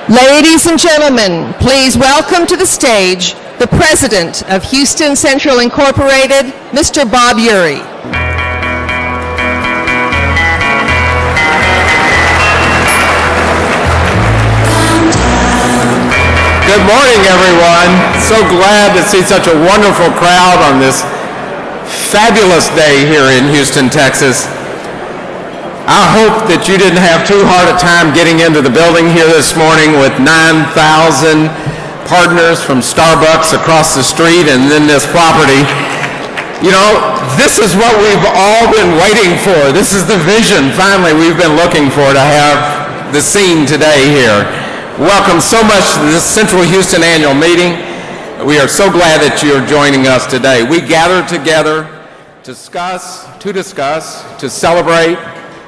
Ladies and gentlemen, please welcome to the stage the President of Houston Central Incorporated, Mr. Bob Urey. Good morning, everyone. So glad to see such a wonderful crowd on this fabulous day here in Houston, Texas. I hope that you didn't have too hard a time getting into the building here this morning with 9,000 partners from Starbucks across the street and then this property. You know, this is what we've all been waiting for. This is the vision, finally, we've been looking for to have the scene today here. Welcome so much to this Central Houston annual meeting. We are so glad that you're joining us today. We gather together to discuss, to celebrate,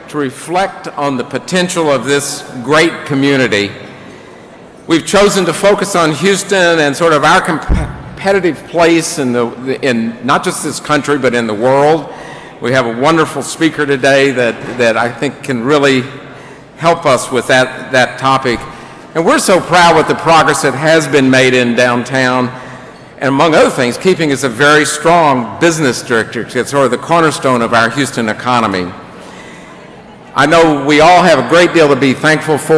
to reflect on the potential of this great community. We've chosen to focus on Houston and sort of our competitive place in not just this country, but in the world. We have a wonderful speaker today that I think can really help us with that topic. And we're so proud with the progress that has been made in downtown, and among other things, keeping us a very strong business district. It's sort of the cornerstone of our Houston economy. I know we all have a great deal to be thankful for,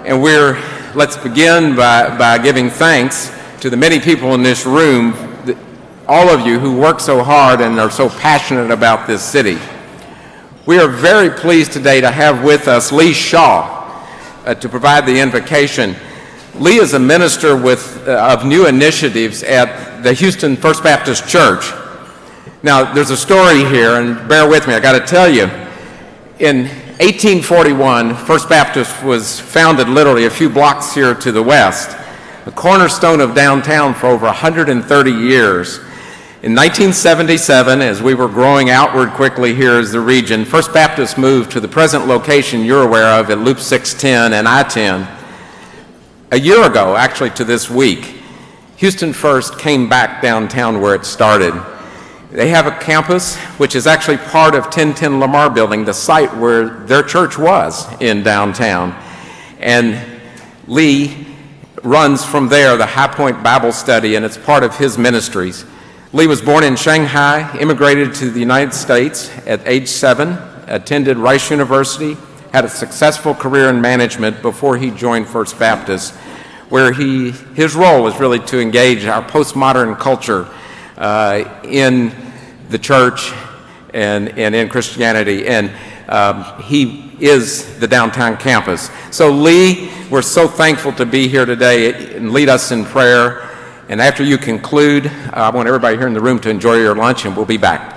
and let's begin by giving thanks to the many people in this room, all of you who work so hard and are so passionate about this city. We are very pleased today to have with us Lee Shaw to provide the invocation. Lee is a minister of new initiatives at the Houston First Baptist Church. Now, there's a story here, and bear with me, I got to tell you. In 1841, First Baptist was founded literally a few blocks here to the west, the cornerstone of downtown for over 130 years. In 1977, as we were growing outward quickly here as the region, First Baptist moved to the present location you're aware of at Loop 610 and I-10. A year ago, actually to this week, Houston First came back downtown where it started. They have a campus which is actually part of 1010 Lamar Building, the site where their church was in downtown. And Lee runs from there the High Point Bible Study, and it's part of his ministries. Lee was born in Shanghai, immigrated to the United States at age 7, attended Rice University, had a successful career in management before he joined First Baptist, where his role is really to engage our postmodern culture in the church and in Christianity, and he is the downtown campus. So Lee, we're so thankful to be here today, and lead us in prayer. And after you conclude, I want everybody here in the room to enjoy your lunch, and we'll be back.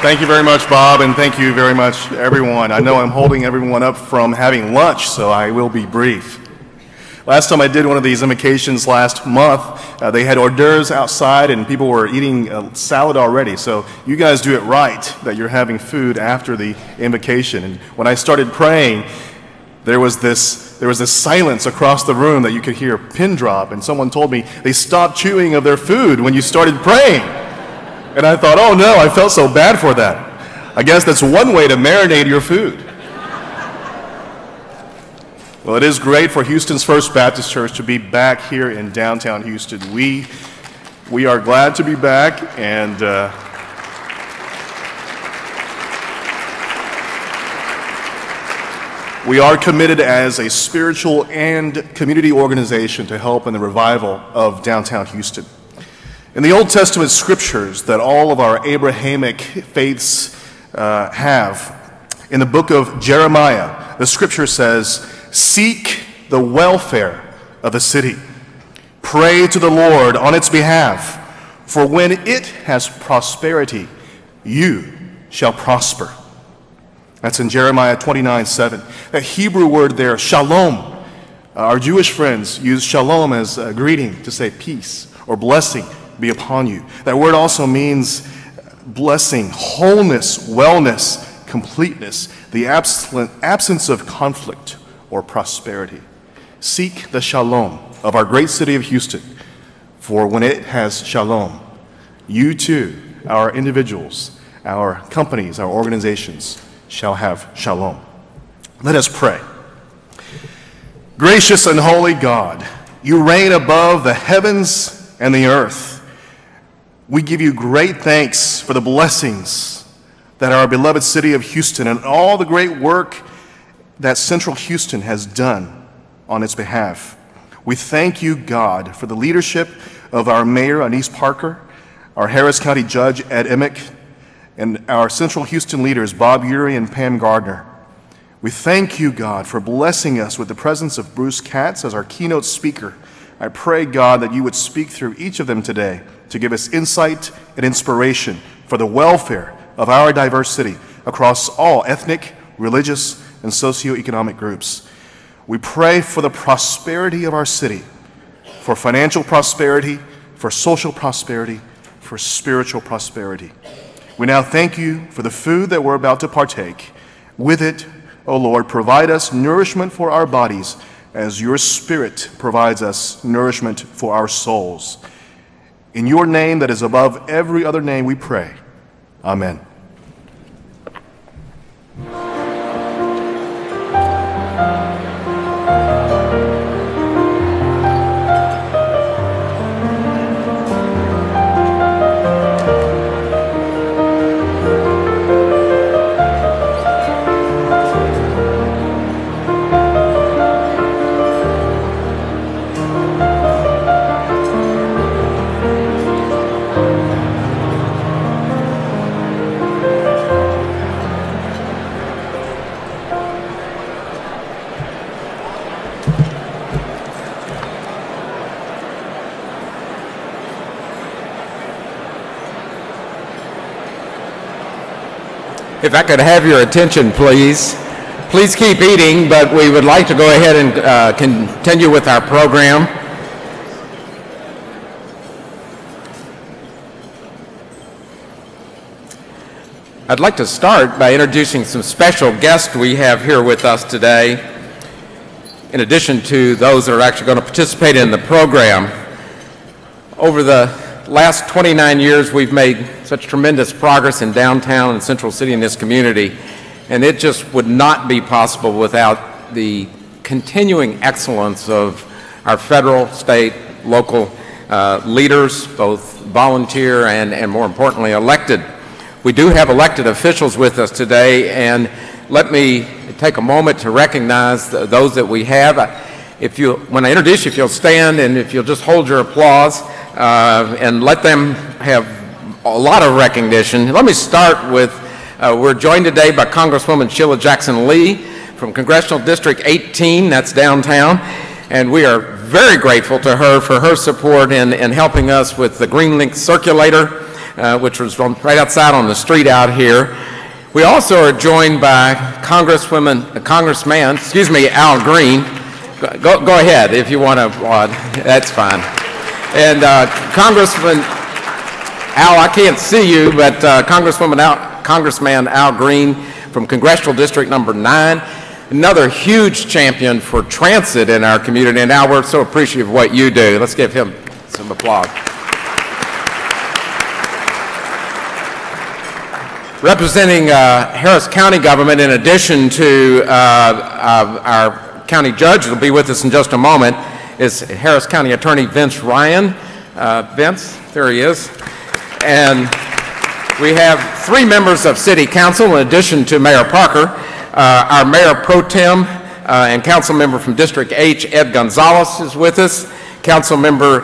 Thank you very much, Bob, and thank you very much, everyone. I know I'm holding everyone up from having lunch, so I will be brief. Last time I did one of these invocations last month, they had hors d'oeuvres outside and people were eating salad already. So you guys do it right that you're having food after the invocation. And when I started praying, there was this silence across the room that you could hear a pin drop, and someone told me they stopped chewing of their food when you started praying. And I thought, oh no, I felt so bad for that. I guess that's one way to marinate your food. Well, it is great for Houston's First Baptist Church to be back here in downtown Houston. We are glad to be back, and we are committed as a spiritual and community organization to help in the revival of downtown Houston. In the Old Testament scriptures that all of our Abrahamic faiths have, in the book of Jeremiah, the scripture says, "Seek the welfare of the city. Pray to the Lord on its behalf, for when it has prosperity, you shall prosper." That's in Jeremiah 29:7. That Hebrew word there, shalom. Our Jewish friends use shalom as a greeting to say peace or blessing be upon you. That word also means blessing, wholeness, wellness, completeness, the absence of conflict or prosperity. Seek the shalom of our great city of Houston, for when it has shalom, you too, our individuals, our companies, our organizations shall have shalom. Let us pray. Gracious and holy God, you reign above the heavens and the earth. We give you great thanks for the blessings that our beloved city of Houston and all the great work that Central Houston has done on its behalf. We thank you, God, for the leadership of our Mayor, Anise Parker, our Harris County Judge, Ed Emick, and our Central Houston leaders, Bob Urey and Pam Gardner. We thank you, God, for blessing us with the presence of Bruce Katz as our keynote speaker. I pray, God, that you would speak through each of them today to give us insight and inspiration for the welfare of our diverse city across all ethnic, religious, and socioeconomic groups. We pray for the prosperity of our city, for financial prosperity, for social prosperity, for spiritual prosperity. We now thank you for the food that we're about to partake. With it, O Lord, provide us nourishment for our bodies as your Spirit provides us nourishment for our souls. In your name that is above every other name we pray. Amen. If I could have your attention, please. Please keep eating, but we would like to go ahead and continue with our program. I'd like to start by introducing some special guests we have here with us today, in addition to those that are actually going to participate in the program. Over the last 29 years, we've made such tremendous progress in downtown and Central City in this community, and it just would not be possible without the continuing excellence of our federal, state, local leaders, both volunteer and more importantly, elected. We do have elected officials with us today, and let me take a moment to recognize those that we have. When I introduce you, if you'll stand and if you'll just hold your applause and let them have a lot of recognition. Let me start with, we're joined today by Congresswoman Sheila Jackson Lee from Congressional District 18, that's downtown, and we are very grateful to her for her support in helping us with the Green Link Circulator, which was right outside on the street out here. We also are joined by Congressman Al Green. Go ahead if you want to applaud, that's fine. And Congressman Al, I can't see you, but Congressman Al Green from Congressional District number 9, another huge champion for transit in our community, and Al, we're so appreciative of what you do. Let's give him some applause. Representing Harris County government, in addition to our county judge, who will be with us in just a moment, is Harris County Attorney Vince Ryan. Vince, there he is. And we have 3 members of City Council, in addition to Mayor Parker. Our Mayor Pro Tem and Council Member from District H, Ed Gonzalez, is with us. Council Member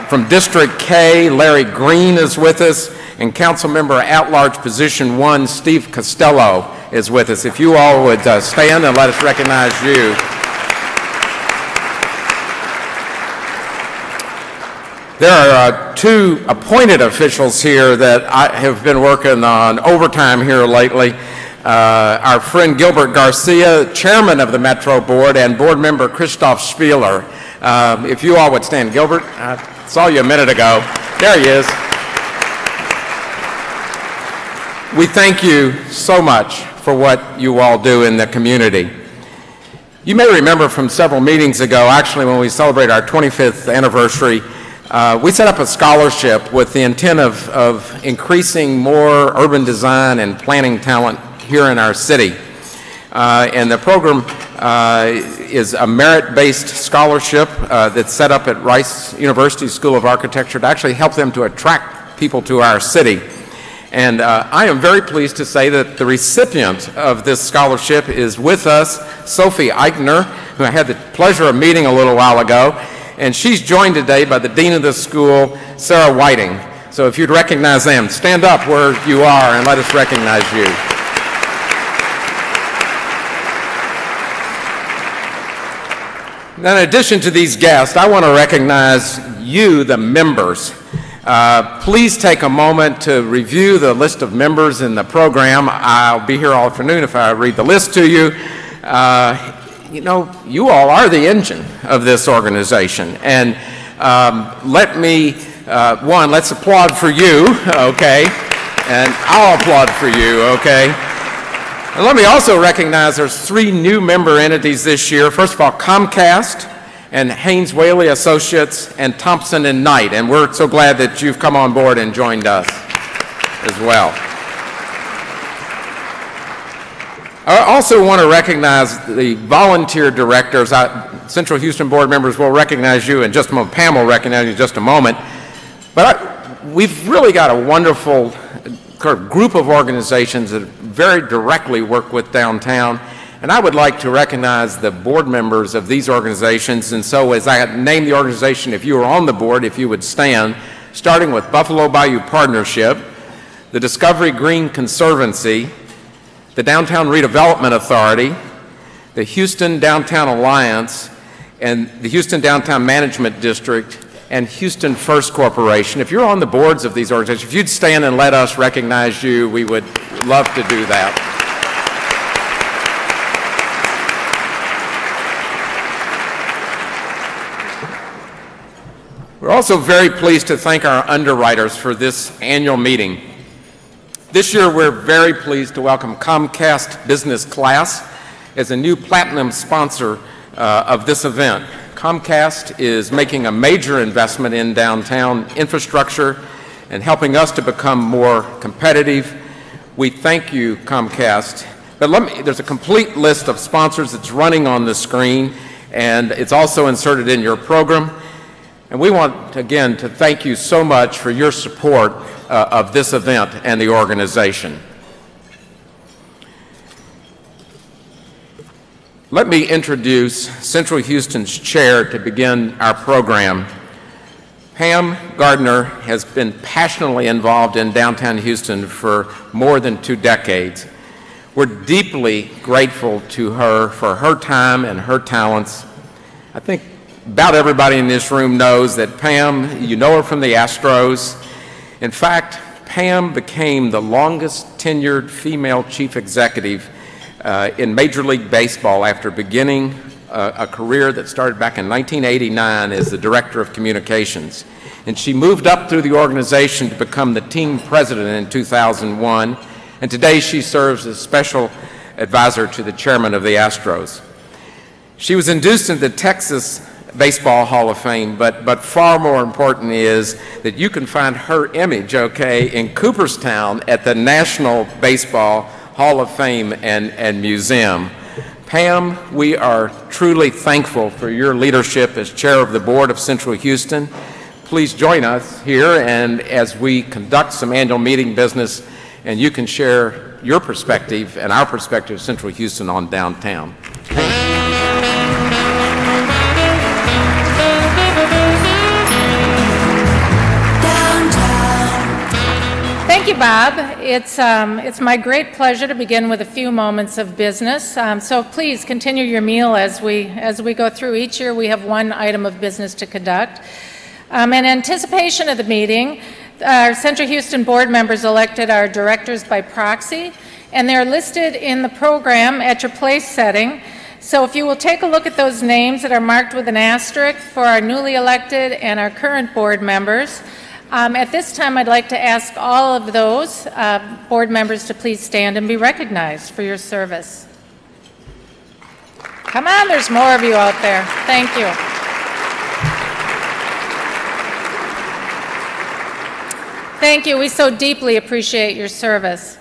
from District K, Larry Green, is with us. And Council Member at-large Position 1, Steve Costello, is with us. If you all would stand and let us recognize you. There are 2 appointed officials here that I have been working on overtime here lately. Our friend Gilbert Garcia, Chairman of the Metro Board, and Board Member Christoph Spieler. If you all would stand. Gilbert, I saw you a minute ago. There he is. We thank you so much for what you all do in the community. You may remember from several meetings ago, actually when we celebrated our 25th anniversary, We set up a scholarship with the intent of increasing more urban design and planning talent here in our city. And the program is a merit-based scholarship that's set up at Rice University School of Architecture to actually help them to attract people to our city. And I am very pleased to say that the recipient of this scholarship is with us, Sophie Eichner, who I had the pleasure of meeting a little while ago. And she's joined today by the dean of the school, Sarah Whiting. So if you'd recognize them, stand up where you are and let us recognize you. Now, in addition to these guests, I want to recognize you, the members. Please take a moment to review the list of members in the program. I'll be here all afternoon if I read the list to you. You know, you all are the engine of this organization. And let's applaud for you, okay? And I'll applaud for you, okay? And let me also recognize there's 3 new member entities this year. First of all, Comcast and Haynes Whaley Associates and Thompson and Knight. And we're so glad that you've come on board and joined us as well. I also want to recognize the volunteer directors. Central Houston board members will recognize you in just a moment. Pam will recognize you in just a moment. But we've really got a wonderful group of organizations that very directly work with downtown. And I would like to recognize the board members of these organizations. And so as I name the organization, if you are on the board, if you would stand, starting with Buffalo Bayou Partnership, the Discovery Green Conservancy, the Downtown Redevelopment Authority, the Houston Downtown Alliance, and the Houston Downtown Management District, and Houston First Corporation. If you're on the boards of these organizations, if you'd stand and let us recognize you, we would love to do that. We're also very pleased to thank our underwriters for this annual meeting. This year, we're very pleased to welcome Comcast Business Class as a new platinum sponsor of this event. Comcast is making a major investment in downtown infrastructure and helping us to become more competitive. We thank you, Comcast. But there's a complete list of sponsors that's running on the screen, and it's also inserted in your program. And we want, again, to thank you so much for your support of this event and the organization. Let me introduce Central Houston's chair to begin our program. Pam Gardner has been passionately involved in downtown Houston for more than 2 decades. We're deeply grateful to her for her time and her talents. I think about everybody in this room knows that Pam, you know her from the Astros. In fact, Pam became the longest tenured female chief executive in Major League Baseball after beginning a career that started back in 1989 as the director of communications. And she moved up through the organization to become the team president in 2001. And today she serves as special advisor to the chairman of the Astros. She was induced into the Texas Baseball Hall of Fame, but far more important is that you can find her image, okay, in Cooperstown at the National Baseball Hall of Fame and Museum. Pam, we are truly thankful for your leadership as chair of the board of Central Houston. Please join us here and as we conduct some annual meeting business, and you can share your perspective and our perspective of Central Houston on downtown. Thank you, Bob. It's my great pleasure to begin with a few moments of business. So please continue your meal as we go through. Each year we have one item of business to conduct. In anticipation of the meeting, our Central Houston board members elected our directors by proxy, and they're listed in the program at your place setting. So if you will take a look at those names that are marked with an asterisk for our newly elected and our current board members. At this time, I'd like to ask all of those board members to please stand and be recognized for your service. Come on, there's more of you out there. Thank you. Thank you. We so deeply appreciate your service.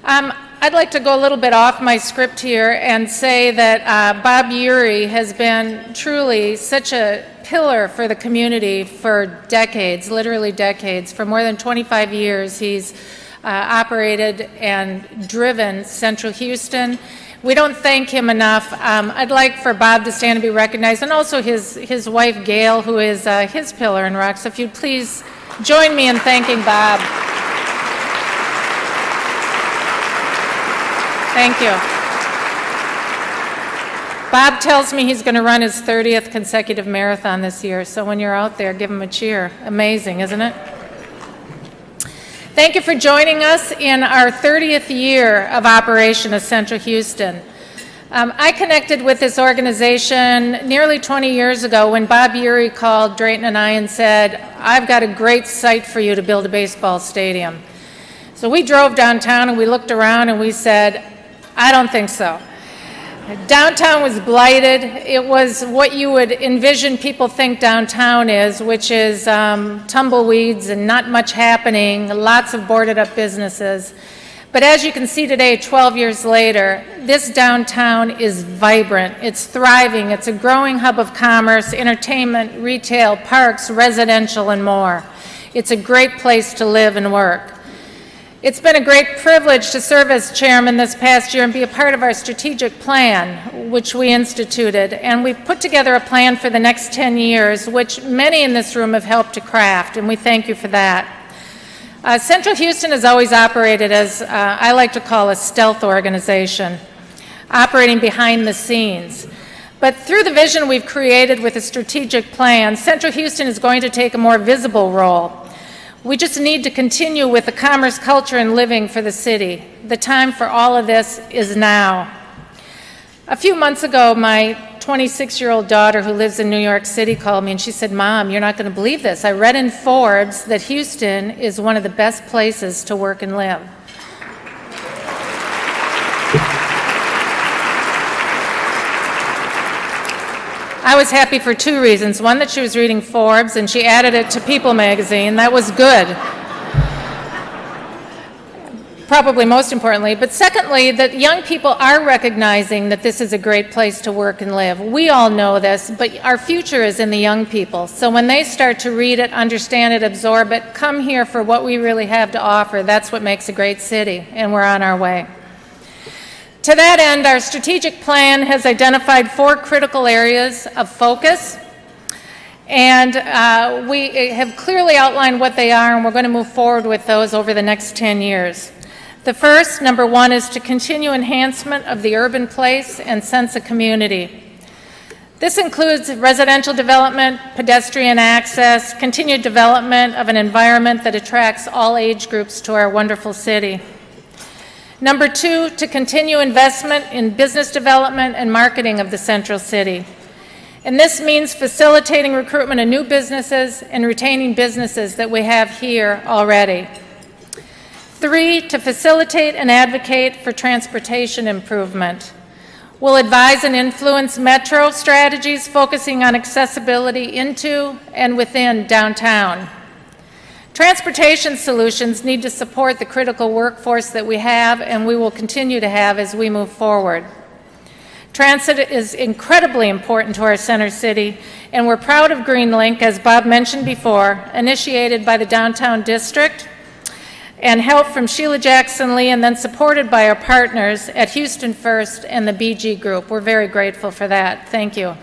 I'd like to go a little bit off my script here and say that Bob Urey has been truly such a pillar for the community for decades, literally decades. For more than 25 years, he's operated and driven Central Houston. We don't thank him enough. I'd like for Bob to stand and be recognized, and also his wife, Gail, who is his pillar in rock. So if you'd please join me in thanking Bob. Thank you. Bob tells me he's going to run his 30th consecutive marathon this year, so when you're out there, give him a cheer. Amazing, isn't it? Thank you for joining us in our 30th year of operation of Central Houston. I connected with this organization nearly 20 years ago when Bob Urey called Drayton and I and said, I've got a great site for you to build a baseball stadium. So we drove downtown and we looked around and we said, I don't think so. Downtown was blighted. It was what you would envision people think downtown is, which is tumbleweeds and not much happening, lots of boarded up businesses. But as you can see today, 12 years later, this downtown is vibrant. It's thriving. It's a growing hub of commerce, entertainment, retail, parks, residential, and more. It's a great place to live and work. It's been a great privilege to serve as chairman this past year and be a part of our strategic plan, which we instituted. And we put together a plan for the next 10 years, which many in this room have helped to craft, and we thank you for that. Central Houston has always operated as, I like to call, a stealth organization, operating behind the scenes. But through the vision we've created with a strategic plan, Central Houston is going to take a more visible role. We just need to continue with the commerce, culture, and living for the city. The time for all of this is now. A few months ago, my 26-year-old daughter who lives in New York City called me and she said, Mom, you're not going to believe this. I read in Forbes that Houston is one of the best places to work and live. I was happy for two reasons. One, that she was reading Forbes and she added it to People magazine. That was good. Probably most importantly. But secondly, that young people are recognizing that this is a great place to work and live. We all know this, but our future is in the young people. So when they start to read it, understand it, absorb it, come here for what we really have to offer. That's what makes a great city, and we're on our way. To that end, our strategic plan has identified 4 critical areas of focus, and we have clearly outlined what they are, and we're going to move forward with those over the next 10 years. The first, number 1, is to continue enhancement of the urban place and sense of community. This includes residential development, pedestrian access, continued development of an environment that attracts all age groups to our wonderful city. Number 2, to continue investment in business development and marketing of the Central City. And this means facilitating recruitment of new businesses and retaining businesses that we have here already. 3, to facilitate and advocate for transportation improvement. We'll advise and influence metro strategies focusing on accessibility into and within downtown. Transportation solutions need to support the critical workforce that we have and we will continue to have as we move forward. Transit is incredibly important to our center city, and we're proud of GreenLink, as Bob mentioned before, initiated by the Downtown District and help from Sheila Jackson Lee, and then supported by our partners at Houston First and the BG Group. We're very grateful for that. Thank you.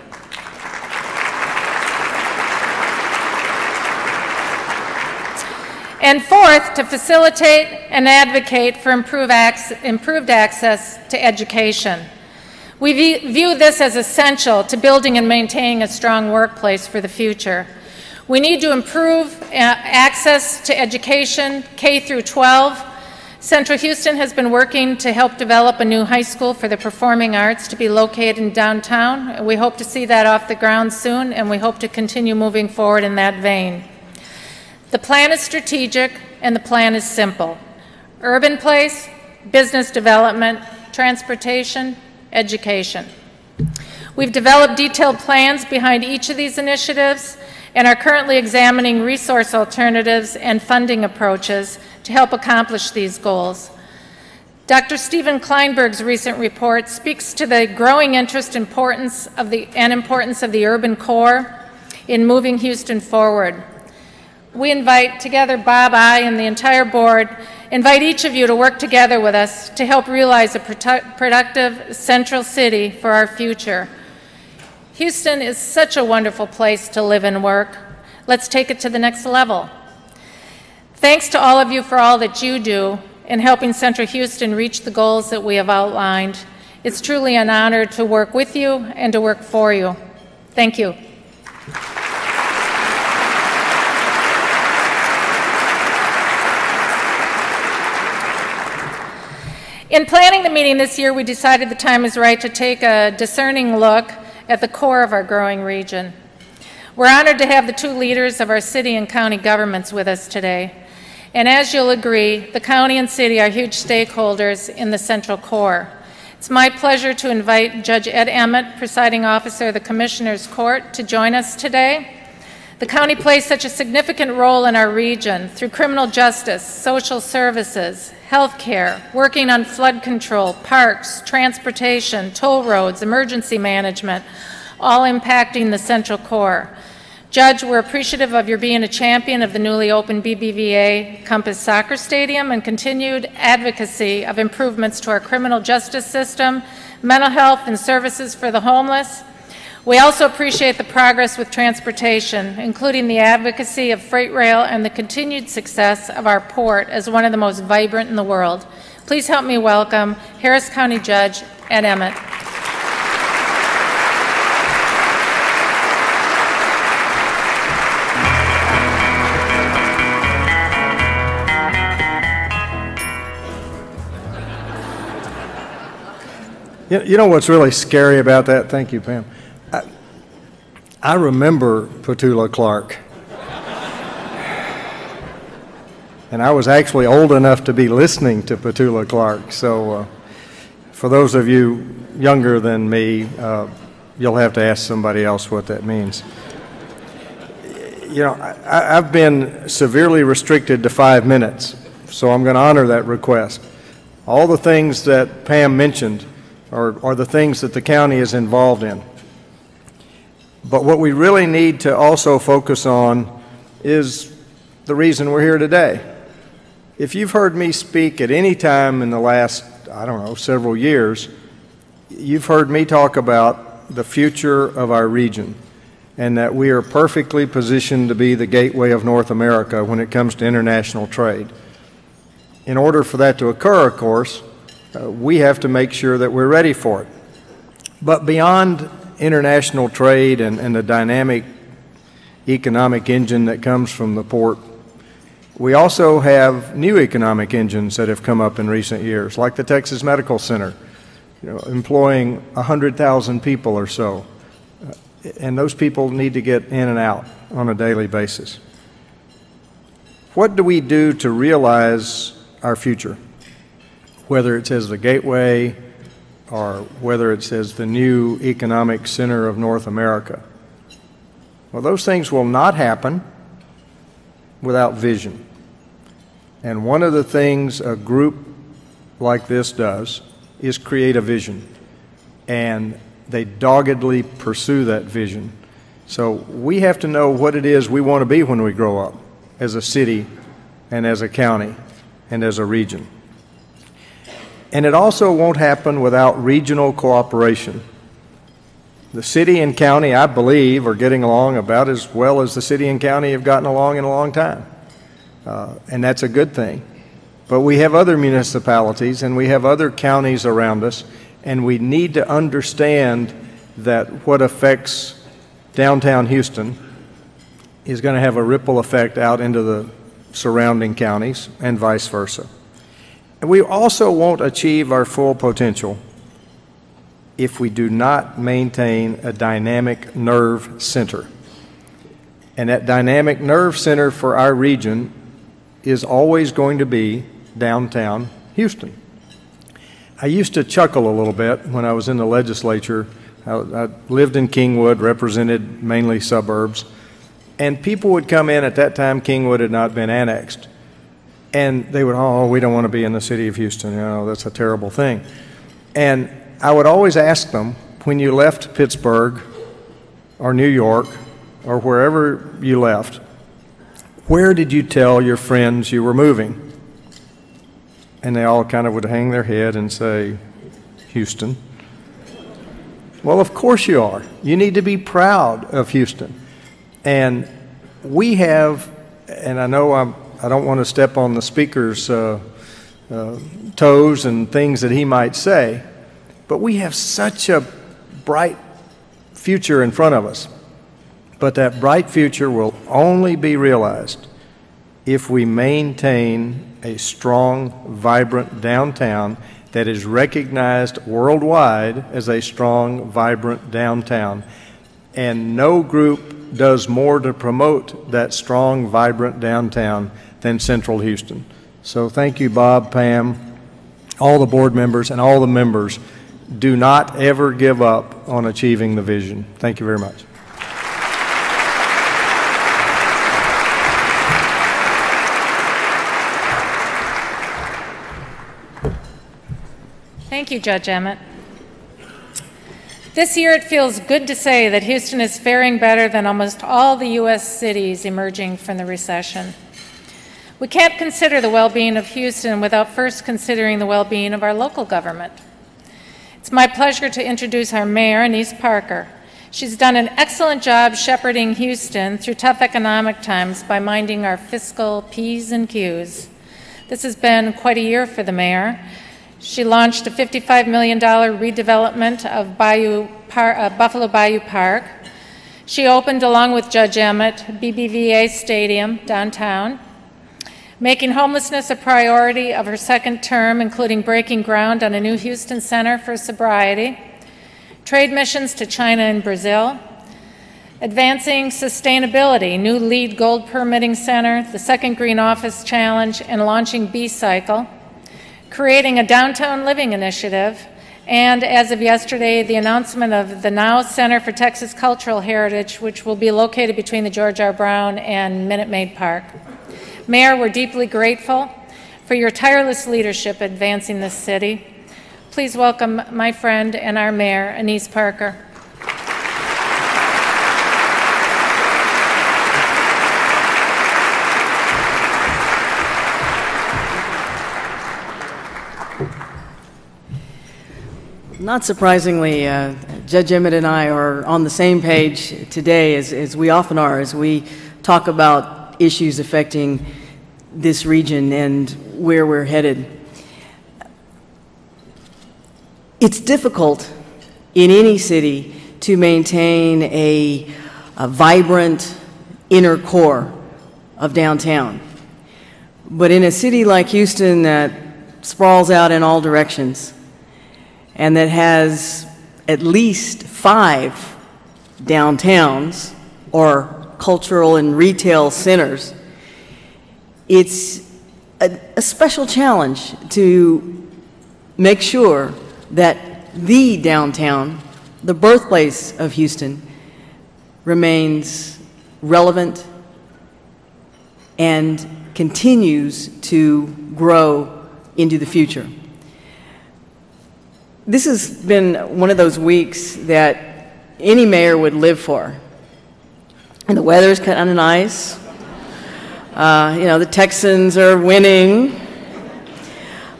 And 4th, to facilitate and advocate for improved access to education. We view this as essential to building and maintaining a strong workplace for the future. We need to improve access to education, K through 12. Central Houston has been working to help develop a new high school for the performing arts to be located in downtown. We hope to see that off the ground soon, and we hope to continue moving forward in that vein. The plan is strategic, and the plan is simple. Urban place, business development, transportation, education. We've developed detailed plans behind each of these initiatives, and are currently examining resource alternatives and funding approaches to help accomplish these goals. Dr. Stephen Kleinberg's recent report speaks to the growing interest and importance of the urban core in moving Houston forward. We invite together, Bob, I, and the entire board, invite each of you to work together with us to help realize a productive central city for our future. Houston is such a wonderful place to live and work. Let's take it to the next level. Thanks to all of you for all that you do in helping Central Houston reach the goals that we have outlined. It's truly an honor to work with you and to work for you. Thank you. In planning the meeting this year, we decided the time is right to take a discerning look at the core of our growing region. We're honored to have the two leaders of our city and county governments with us today. And as you'll agree, the county and city are huge stakeholders in the central core. It's my pleasure to invite Judge Ed Emmett, presiding officer of the Commissioner's Court, to join us today. The county plays such a significant role in our region through criminal justice, social services, health care, working on flood control, parks, transportation, toll roads, emergency management, all impacting the central core. Judge, we're appreciative of your being a champion of the newly opened BBVA Compass Soccer Stadium and continued advocacy of improvements to our criminal justice system, mental health, and services for the homeless. We also appreciate the progress with transportation, including the advocacy of freight rail and the continued success of our port as one of the most vibrant in the world. Please help me welcome Harris County Judge Ed Emmett. You know what's really scary about that? Thank you, Pam. I remember Petula Clark. And I was actually old enough to be listening to Petula Clark. So for those of you younger than me, you'll have to ask somebody else what that means. You know, I've been severely restricted to 5 minutes, so I'm going to honor that request. All the things that Pam mentioned are the things that the county is involved in. But what we really need to also focus on is the reason we're here today. If you've heard me speak at any time in the last, I don't know, several years, you've heard me talk about the future of our region and that we are perfectly positioned to be the gateway of North America when it comes to international trade. In order for that to occur, of course, we have to make sure that we're ready for it. But beyond international trade and the dynamic economic engine that comes from the port, we also have new economic engines that have come up in recent years, like the Texas Medical Center, employing 100,000 people or so. And those people need to get in and out on a daily basis. What do we do to realize our future? Whether it's as the gateway or whether it's as the new economic center of North America. Well, those things will not happen without vision. And one of the things a group like this does is create a vision. And they doggedly pursue that vision. So we have to know what it is we want to be when we grow up, as a city and as a county and as a region. And it also won't happen without regional cooperation. The city and county, I believe, are getting along about as well as the city and county have gotten along in a long time. And that's a good thing. But we have other municipalities and we have other counties around us, and we need to understand that what affects downtown Houston is going to have a ripple effect out into the surrounding counties and vice versa. And we also won't achieve our full potential if we do not maintain a dynamic nerve center. And that dynamic nerve center for our region is always going to be downtown Houston. I used to chuckle a little bit when I was in the legislature. I lived in Kingwood, represented mainly suburbs, And people would come in, at that time Kingwood had not been annexed, and they would, oh, we don't want to be in the city of Houston, you know, that's a terrible thing. And I would always ask them, when you left Pittsburgh or New York or wherever you left, where did you tell your friends you were moving? And they all kind of would hang their head and say, Houston. Well, of course you are. You need to be proud of Houston. And we have, and I know I don't want to step on the speaker's toes and things that he might say, but we have such a bright future in front of us. But that bright future will only be realized if we maintain a strong, vibrant downtown that is recognized worldwide as a strong, vibrant downtown. And no group does more to promote that strong, vibrant downtown than Central Houston. So thank you, Bob, Pam, all the board members, and all the members. Do not ever give up on achieving the vision. Thank you very much. Thank you, Judge Emmett. This year it feels good to say that Houston is faring better than almost all the U.S. cities emerging from the recession. We can't consider the well-being of Houston without first considering the well-being of our local government. It's my pleasure to introduce our mayor, Anise Parker. She's done an excellent job shepherding Houston through tough economic times by minding our fiscal P's and Q's. This has been quite a year for the mayor. She launched a $55 million redevelopment of Buffalo Bayou Park. She opened, along with Judge Emmett, BBVA Stadium downtown, making homelessness a priority of her second term, including breaking ground on a new Houston Center for Sobriety, trade missions to China and Brazil, advancing sustainability, new LEED Gold Permitting Center, the second Green Office Challenge, and launching B-Cycle, creating a downtown living initiative, and as of yesterday, the announcement of the Now Center for Texas Cultural Heritage, which will be located between the George R. Brown and Minute Maid Park. Mayor, we're deeply grateful for your tireless leadership advancing this city. Please welcome my friend and our mayor, Anise Parker. Not surprisingly, Judge Emmett and I are on the same page today as we often are as we talk about issues affecting this region and where we're headed. It's difficult in any city to maintain a vibrant inner core of downtown. But in a city like Houston that sprawls out in all directions, and that has at least 5 downtowns or cultural and retail centers, it's a special challenge to make sure that the downtown, the birthplace of Houston, remains relevant and continues to grow into the future. This has been one of those weeks that any mayor would live for. And the weather's kind of nice. You know, the Texans are winning.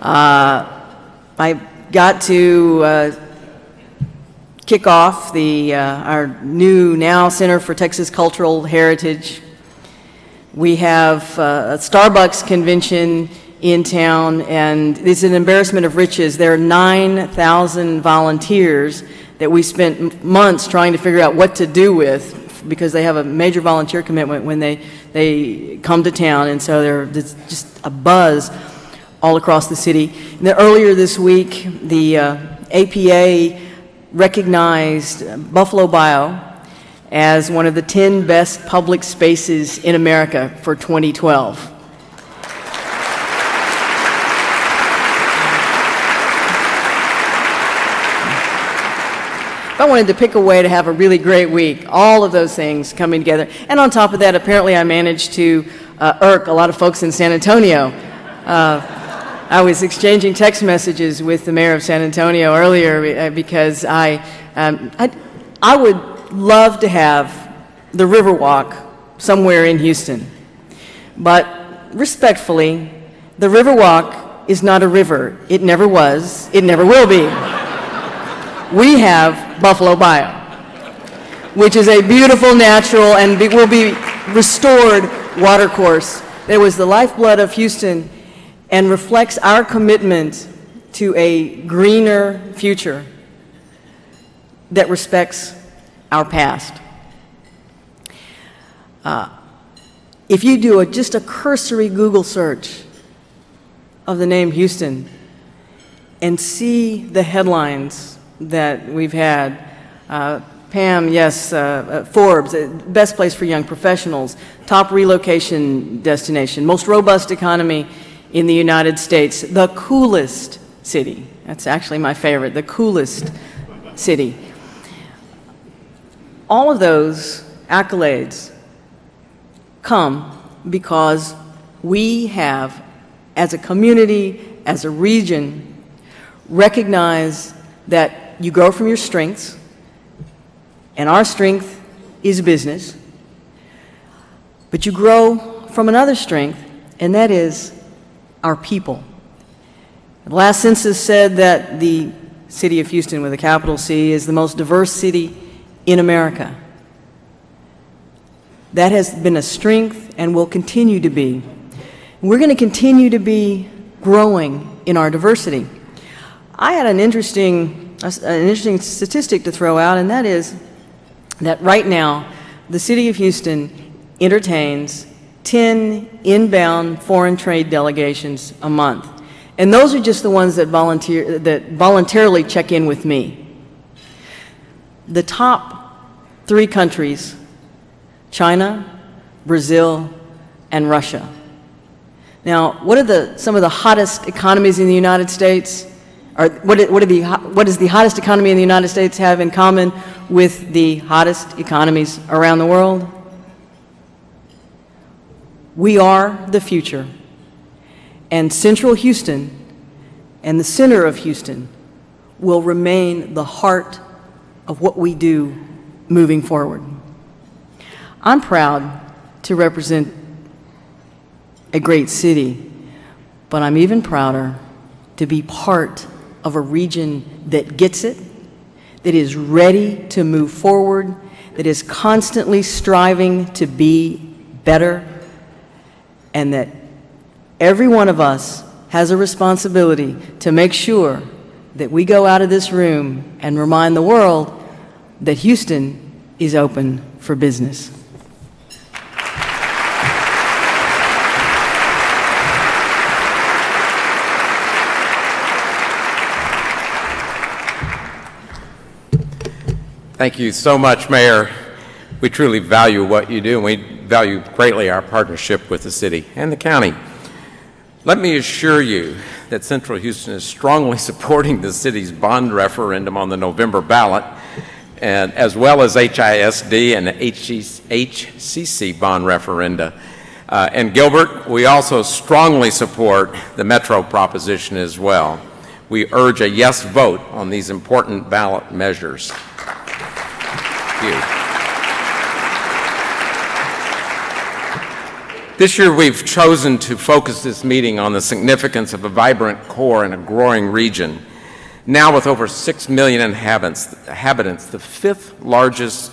I got to kick off our new Now Center for Texas Cultural Heritage. We have a Starbucks convention in town, and it's an embarrassment of riches. There are 9,000 volunteers that we spent months trying to figure out what to do with, because they have a major volunteer commitment when they come to town, and so there's just a buzz all across the city. And then earlier this week, the APA recognized Buffalo Bayou as one of the 10 best public spaces in America for 2012. I wanted to pick a way to have a really great week, all of those things coming together. And on top of that, apparently I managed to irk a lot of folks in San Antonio. I was exchanging text messages with the mayor of San Antonio earlier because I would love to have the Riverwalk somewhere in Houston. But respectfully, the Riverwalk is not a river. It never was. It never will be. We have Buffalo Bayou, which is a beautiful, natural, and will be restored watercourse that was the lifeblood of Houston and reflects our commitment to a greener future that respects our past. If you do just a cursory Google search of the name Houston and see the headlines that we've had, Pam, yes, Forbes, best place for young professionals, top relocation destination, most robust economy in the United States, the coolest city. That's actually my favorite, the coolest city. All of those accolades come because we have, as a community, as a region, recognize that you grow from your strengths, and our strength is business, but you grow from another strength, and that is our people. The last census said that the city of Houston, with a capital C, is the most diverse city in America. That has been a strength and will continue to be. We're going to continue to be growing in our diversity. I had an interesting statistic to throw out, and that is that right now the city of Houston entertains 10 inbound foreign trade delegations a month. And those are just the ones that voluntarily check in with me. The top 3 countries, China, Brazil, and Russia. Now, what are some of the hottest economies in the United States? Or what does the hottest economy in the United States have in common with the hottest economies around the world? We are the future. And Central Houston and the center of Houston will remain the heart of what we do moving forward. I'm proud to represent a great city, but I'm even prouder to be part of a region that gets it, that is ready to move forward, that is constantly striving to be better, and that every one of us has a responsibility to make sure that we go out of this room and remind the world that Houston is open for business. Thank you so much, Mayor. We truly value what you do, and we value greatly our partnership with the city and the county. Let me assure you that Central Houston is strongly supporting the city's bond referendum on the November ballot, and as well as HISD and HCC bond referenda. And Gilbert, we also strongly support the Metro proposition as well. We urge a yes vote on these important ballot measures. Thank you. This year we've chosen to focus this meeting on the significance of a vibrant core in a growing region. Now with over 6 million inhabitants, the 5th largest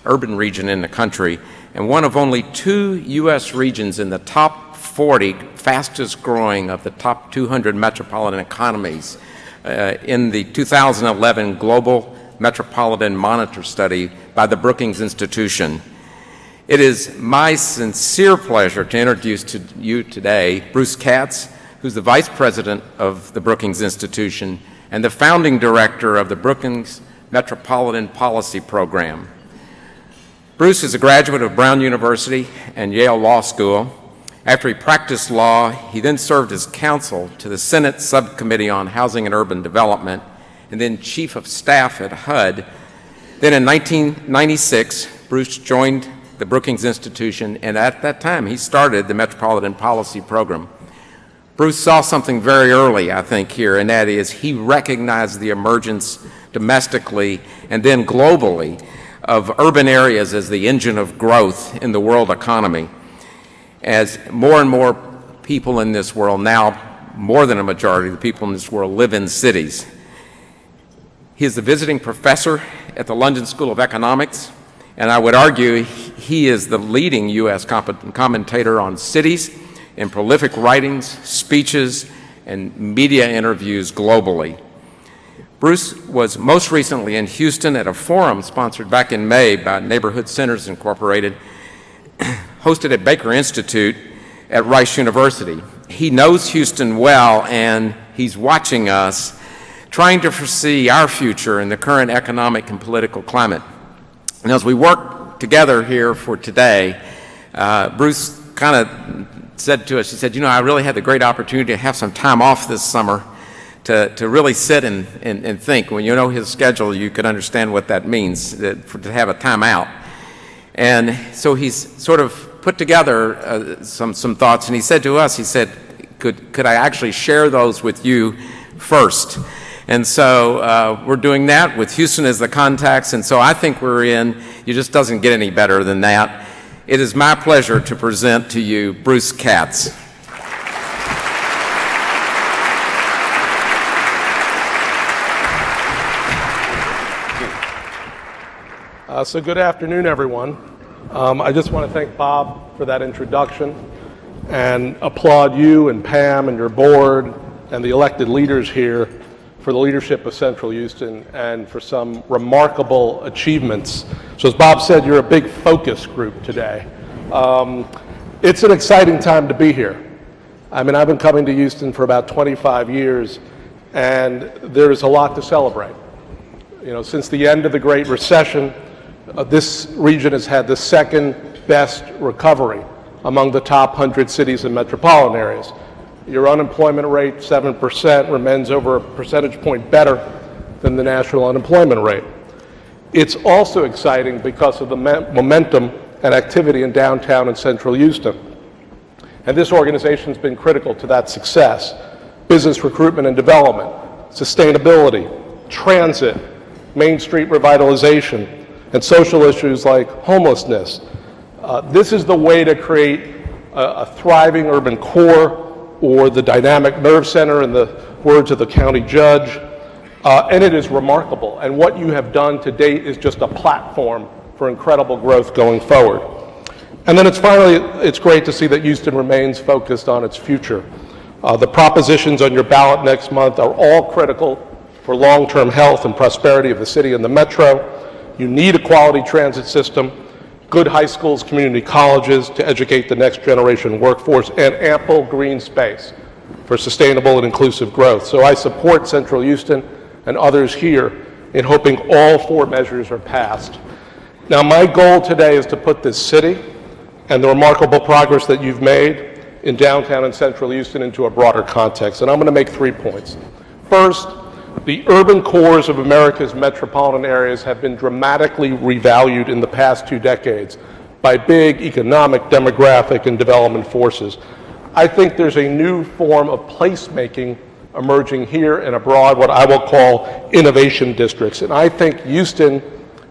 urban region in the country, and one of only 2 U.S. regions in the top 40 fastest growing of the top 200 metropolitan economies in the 2011 Global Metropolitan Monitor Study by the Brookings Institution. It is my sincere pleasure to introduce to you today Bruce Katz, who's the Vice President of the Brookings Institution and the founding director of the Brookings Metropolitan Policy Program. Bruce is a graduate of Brown University and Yale Law School. After he practiced law, he then served as counsel to the Senate Subcommittee on Housing and Urban Development and then Chief of Staff at HUD Then in 1996, Bruce joined the Brookings Institution, and at that time he started the Metropolitan Policy Program. Bruce saw something very early, I think, here, and that is he recognized the emergence domestically and then globally of urban areas as the engine of growth in the world economy. As more and more people in this world, now more than a majority of the people in this world, live in cities. He is the visiting professor at the London School of Economics, and I would argue he is the leading U.S. commentator on cities in prolific writings, speeches, and media interviews globally. Bruce was most recently in Houston at a forum sponsored back in May by Neighborhood Centers Incorporated, hosted at Baker Institute at Rice University. He knows Houston well, and he's watching us, trying to foresee our future in the current economic and political climate. And as we work together here for today, Bruce kind of said to us, he said, you know, I really had the great opportunity to have some time off this summer to really sit and think. When you know his schedule, you can understand what that means, to have a time out. And so he's sort of put together some thoughts, and he said to us, he said, could I actually share those with you first? And so we're doing that with Houston as the context, and so I think it just doesn't get any better than that. It is my pleasure to present to you Bruce Katz. So good afternoon, everyone. I just want to thank Bob for that introduction and applaud you and Pam and your board and the elected leaders here for the leadership of Central Houston and for some remarkable achievements. So as Bob said, you're a big focus group today. It's an exciting time to be here. I mean, I've been coming to Houston for about 25 years, and there's a lot to celebrate. You know, since the end of the Great Recession, this region has had the second best recovery among the top 100 cities and metropolitan areas. Your unemployment rate, 7%, remains over a percentage point better than the national unemployment rate. It's also exciting because of the momentum and activity in downtown and central Houston. And this organization has been critical to that success. Business recruitment and development, sustainability, transit, Main Street revitalization, and social issues like homelessness. This is the way to create a thriving urban core, or the dynamic nerve center, in the words of the county judge. And it is remarkable. And what you have done to date is just a platform for incredible growth going forward. And then it's great to see that Houston remains focused on its future. The propositions on your ballot next month are all critical for long-term health and prosperity of the city and the metro. You need a quality transit system, good high schools, community colleges to educate the next generation workforce, and ample green space for sustainable and inclusive growth. So I support Central Houston and others here in hoping all four measures are passed. Now, my goal today is to put this city and the remarkable progress that you've made in downtown and central Houston into a broader context, and I'm going to make 3 points. First, the urban cores of America's metropolitan areas have been dramatically revalued in the past 2 decades by big economic, demographic, and development forces. I think there's a new form of placemaking emerging here and abroad, what I will call innovation districts. And I think Houston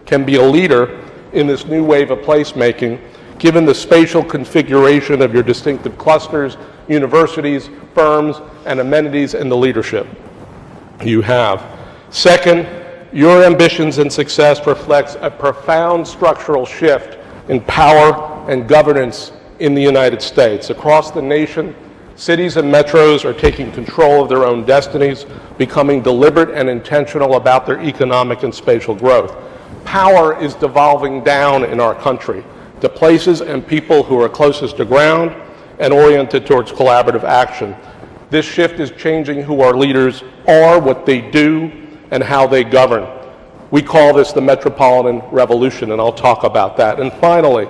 can be a leader in this new wave of placemaking, given the spatial configuration of your distinctive clusters, universities, firms, and amenities, and the leadership you have. Second, your ambitions and success reflects a profound structural shift in power and governance in the United States. Across the nation, cities and metros are taking control of their own destinies, becoming deliberate and intentional about their economic and spatial growth. Power is devolving down in our country to places and people who are closest to ground and oriented towards collaborative action. This shift is changing who our leaders are, what they do, and how they govern. We call this the Metropolitan Revolution, and I'll talk about that. And finally,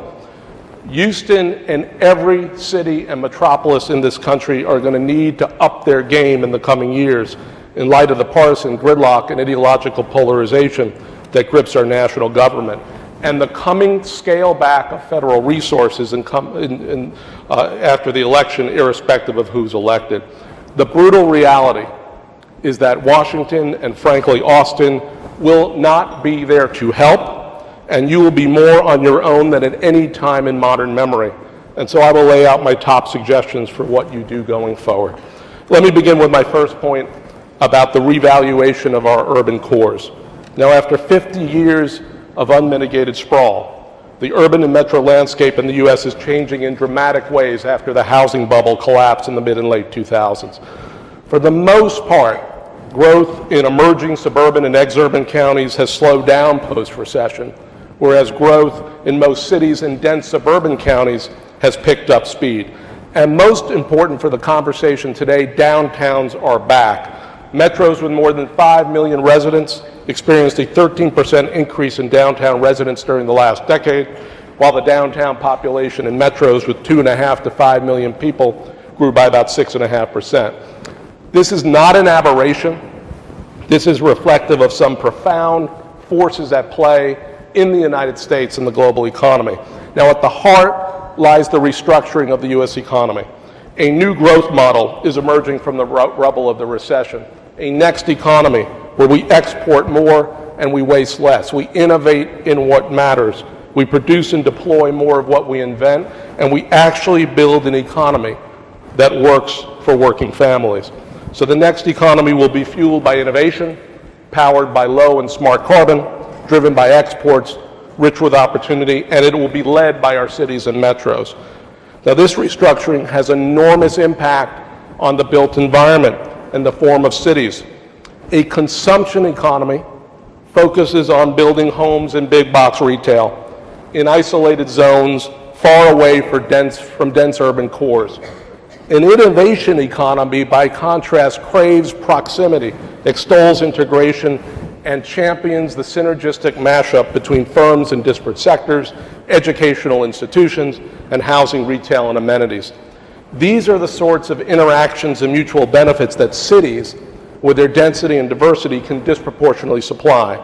Houston and every city and metropolis in this country are going to need to up their game in the coming years in light of the partisan gridlock and ideological polarization that grips our national government, and the coming scale back of federal resources after the election, irrespective of who's elected. The brutal reality is that Washington and frankly Austin will not be there to help, and you will be more on your own than at any time in modern memory. And so I will lay out my top suggestions for what you do going forward. Let me begin with my first point about the revaluation of our urban cores. Now, after 50 years of unmitigated sprawl, the urban and metro landscape in the U.S. is changing in dramatic ways after the housing bubble collapsed in the mid and late 2000s. For the most part, growth in emerging suburban and exurban counties has slowed down post-recession, whereas growth in most cities and dense suburban counties has picked up speed. And most important for the conversation today, downtowns are back. Metros with more than 5 million residents experienced a 13% increase in downtown residents during the last decade, while the downtown population in metros with 2.5 to 5 million people grew by about 6.5%. This is not an aberration. This is reflective of some profound forces at play in the United States and the global economy. Now, at the heart lies the restructuring of the U.S. economy. A new growth model is emerging from the rubble of the recession. A next economy where we export more and we waste less. We innovate in what matters. We produce and deploy more of what we invent, and we actually build an economy that works for working families. So the next economy will be fueled by innovation, powered by low and smart carbon, driven by exports, rich with opportunity, and it will be led by our cities and metros. Now, this restructuring has enormous impact on the built environment in the form of cities. A consumption economy focuses on building homes in big box retail in isolated zones far away from dense urban cores. An innovation economy, by contrast, craves proximity, extols integration, and champions the synergistic mashup between firms and disparate sectors, educational institutions, and housing, retail, and amenities. These are the sorts of interactions and mutual benefits that cities, with their density and diversity, can disproportionately supply.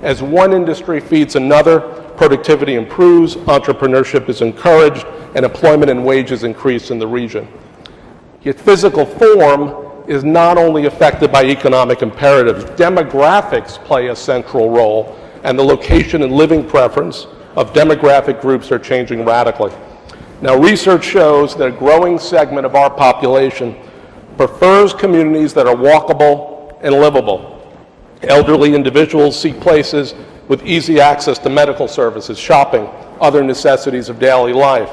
As one industry feeds another, productivity improves, entrepreneurship is encouraged, and employment and wages increase in the region. Yet physical form is not only affected by economic imperatives. Demographics play a central role, and the location and living preference of demographic groups are changing radically. Now, research shows that a growing segment of our population prefers communities that are walkable and livable. Elderly individuals seek places with easy access to medical services, shopping, other necessities of daily life.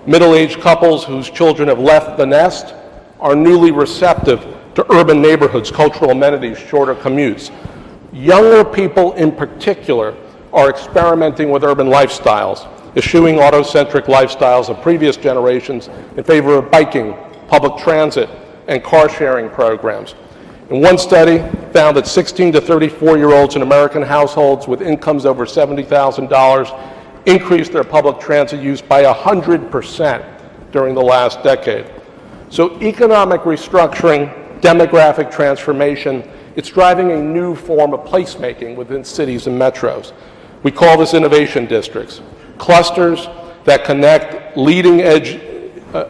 Middle-aged couples whose children have left the nest are newly receptive to urban neighborhoods, cultural amenities, shorter commutes. Younger people in particular are experimenting with urban lifestyles, eschewing auto-centric lifestyles of previous generations in favor of biking, public transit, and car-sharing programs. And one study found that 16 to 34-year-olds in American households with incomes over $70,000 increased their public transit use by 100% during the last decade. So economic restructuring, demographic transformation, it's driving a new form of placemaking within cities and metros. We call this innovation districts, clusters that connect leading-edge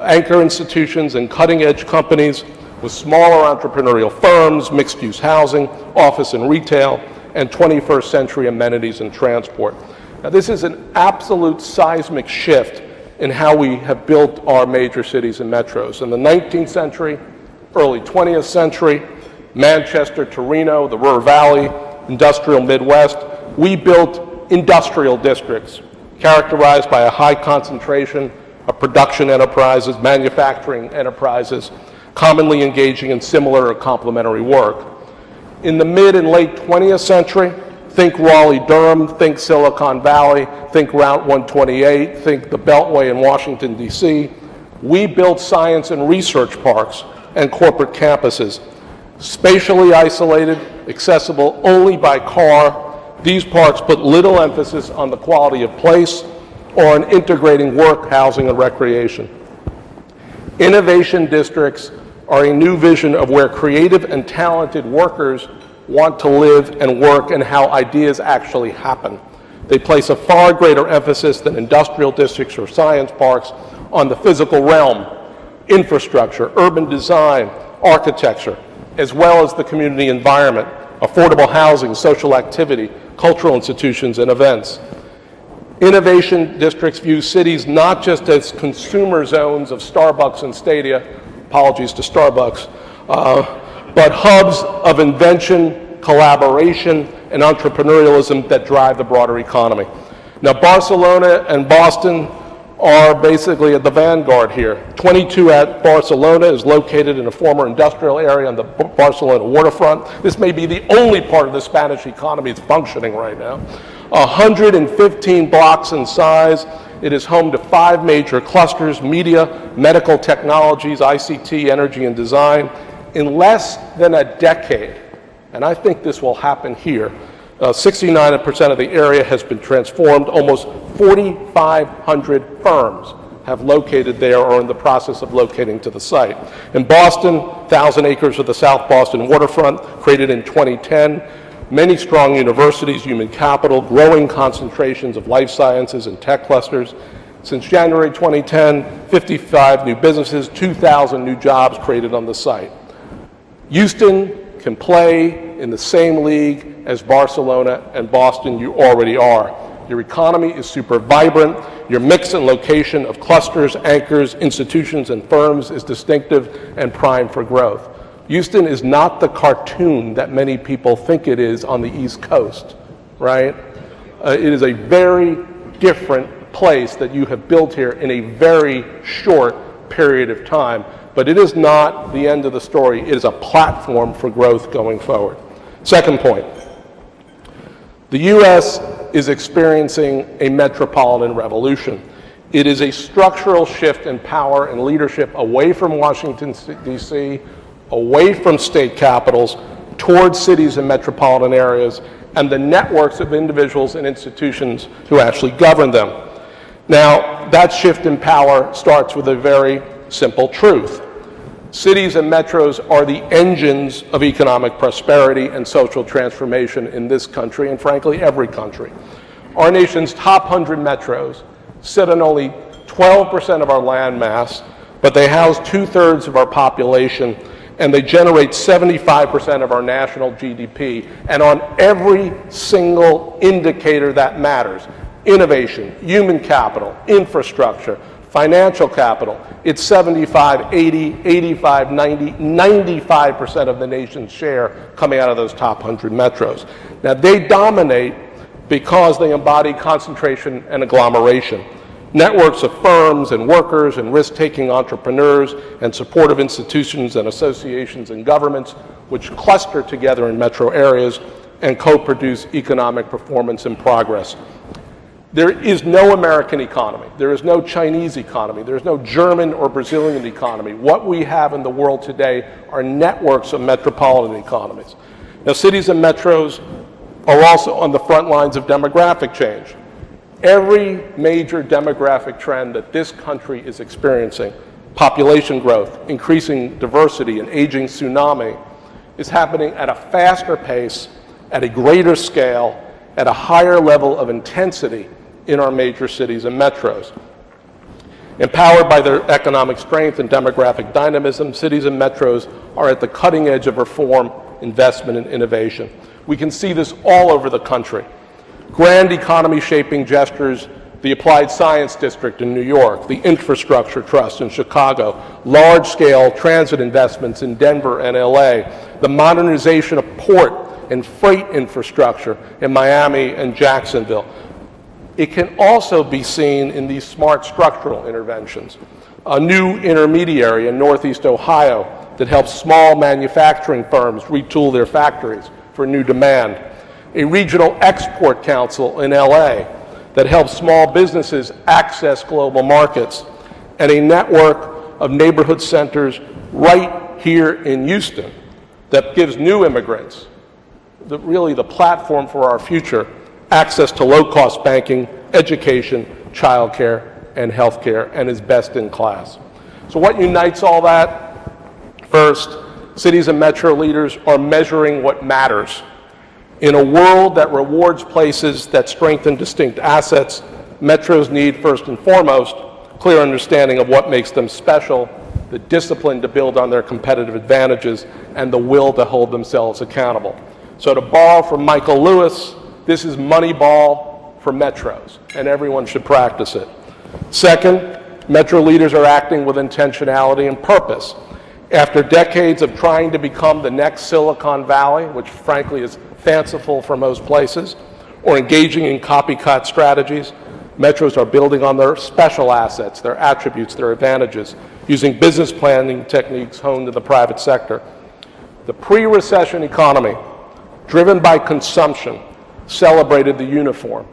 anchor institutions and cutting-edge companies with smaller entrepreneurial firms, mixed-use housing, office and retail, and 21st century amenities and transport. Now, this is an absolute seismic shift in how we have built our major cities and metros. In the 19th century, early 20th century, Manchester, Torino, the Ruhr Valley, industrial Midwest, we built industrial districts characterized by a high concentration of production enterprises, manufacturing enterprises, commonly engaging in similar or complementary work. In the mid and late 20th century, think Raleigh-Durham, think Silicon Valley, think Route 128, think the Beltway in Washington, D.C. We built science and research parks and corporate campuses. Spatially isolated, accessible only by car, these parks put little emphasis on the quality of place or on integrating work, housing, and recreation. Innovation districts are a new vision of where creative and talented workers want to live and work and how ideas actually happen. They place a far greater emphasis than industrial districts or science parks on the physical realm, infrastructure, urban design, architecture, as well as the community environment, affordable housing, social activity, cultural institutions, and events. Innovation districts view cities not just as consumer zones of Starbucks and Stadia, apologies to Starbucks, but hubs of invention, collaboration, and entrepreneurialism that drive the broader economy. Now, Barcelona and Boston are basically at the vanguard here. 22 at Barcelona is located in a former industrial area on the Barcelona waterfront. This may be the only part of the Spanish economy that's functioning right now. 115 blocks in size. It is home to 5 major clusters: media, medical technologies, ICT, energy, and design. In less than a decade, and I think this will happen here, 69% of the area has been transformed. Almost 4,500 firms have located there or are in the process of locating to the site. In Boston, 1,000 acres of the South Boston waterfront, created in 2010. Many strong universities, human capital, growing concentrations of life sciences and tech clusters. Since January 2010, 55 new businesses, 2,000 new jobs created on the site. Houston can play in the same league as Barcelona and Boston. You already are. Your economy is super vibrant. Your mix and location of clusters, anchors, institutions, and firms is distinctive and primed for growth. Houston is not the cartoon that many people think it is on the East Coast, right? It is a very different place that you have built here in a very short period of time. But it is not the end of the story. It is a platform for growth going forward. Second point, the U.S. is experiencing a metropolitan revolution. It is a structural shift in power and leadership away from Washington, D.C., away from state capitals, towards cities and metropolitan areas, and the networks of individuals and institutions who actually govern them. Now, that shift in power starts with a very simple truth. Cities and metros are the engines of economic prosperity and social transformation in this country, and frankly, every country. Our nation's top 100 metros sit on only 12% of our land mass, but they house 2/3 of our population, and they generate 75% of our national GDP. And on every single indicator that matters, innovation, human capital, infrastructure, financial capital, it's 75, 80, 85, 90, 95% of the nation's share coming out of those top 100 metros. Now, they dominate because they embody concentration and agglomeration. Networks of firms and workers and risk-taking entrepreneurs and supportive institutions and associations and governments which cluster together in metro areas and co-produce economic performance and progress. There is no American economy. There is no Chinese economy. There is no German or Brazilian economy. What we have in the world today are networks of metropolitan economies. Now, cities and metros are also on the front lines of demographic change. Every major demographic trend that this country is experiencing, population growth, increasing diversity, and aging tsunami, is happening at a faster pace, at a greater scale, at a higher level of intensity in our major cities and metros. Empowered by their economic strength and demographic dynamism, cities and metros are at the cutting edge of reform, investment, and innovation. We can see this all over the country. Grand economy-shaping gestures, the Applied Science District in New York, the Infrastructure Trust in Chicago, large-scale transit investments in Denver and LA, the modernization of port and freight infrastructure in Miami and Jacksonville. It can also be seen in these smart structural interventions. A new intermediary in Northeast Ohio that helps small manufacturing firms retool their factories for new demand. A regional export council in LA that helps small businesses access global markets. And a network of neighborhood centers right here in Houston that gives new immigrants really the platform for our future, access to low-cost banking, education, childcare, and healthcare, and is best in class. So what unites all that? First, cities and metro leaders are measuring what matters. In a world that rewards places that strengthen distinct assets, metros need, first and foremost, clear understanding of what makes them special, the discipline to build on their competitive advantages, and the will to hold themselves accountable. So to borrow from Michael Lewis, this is Moneyball for metros, and everyone should practice it. Second, metro leaders are acting with intentionality and purpose. After decades of trying to become the next Silicon Valley, which frankly is fanciful for most places, or engaging in copycat strategies, metros are building on their special assets, their attributes, their advantages, using business planning techniques honed in the private sector. The pre-recession economy, driven by consumption, celebrated the uniform.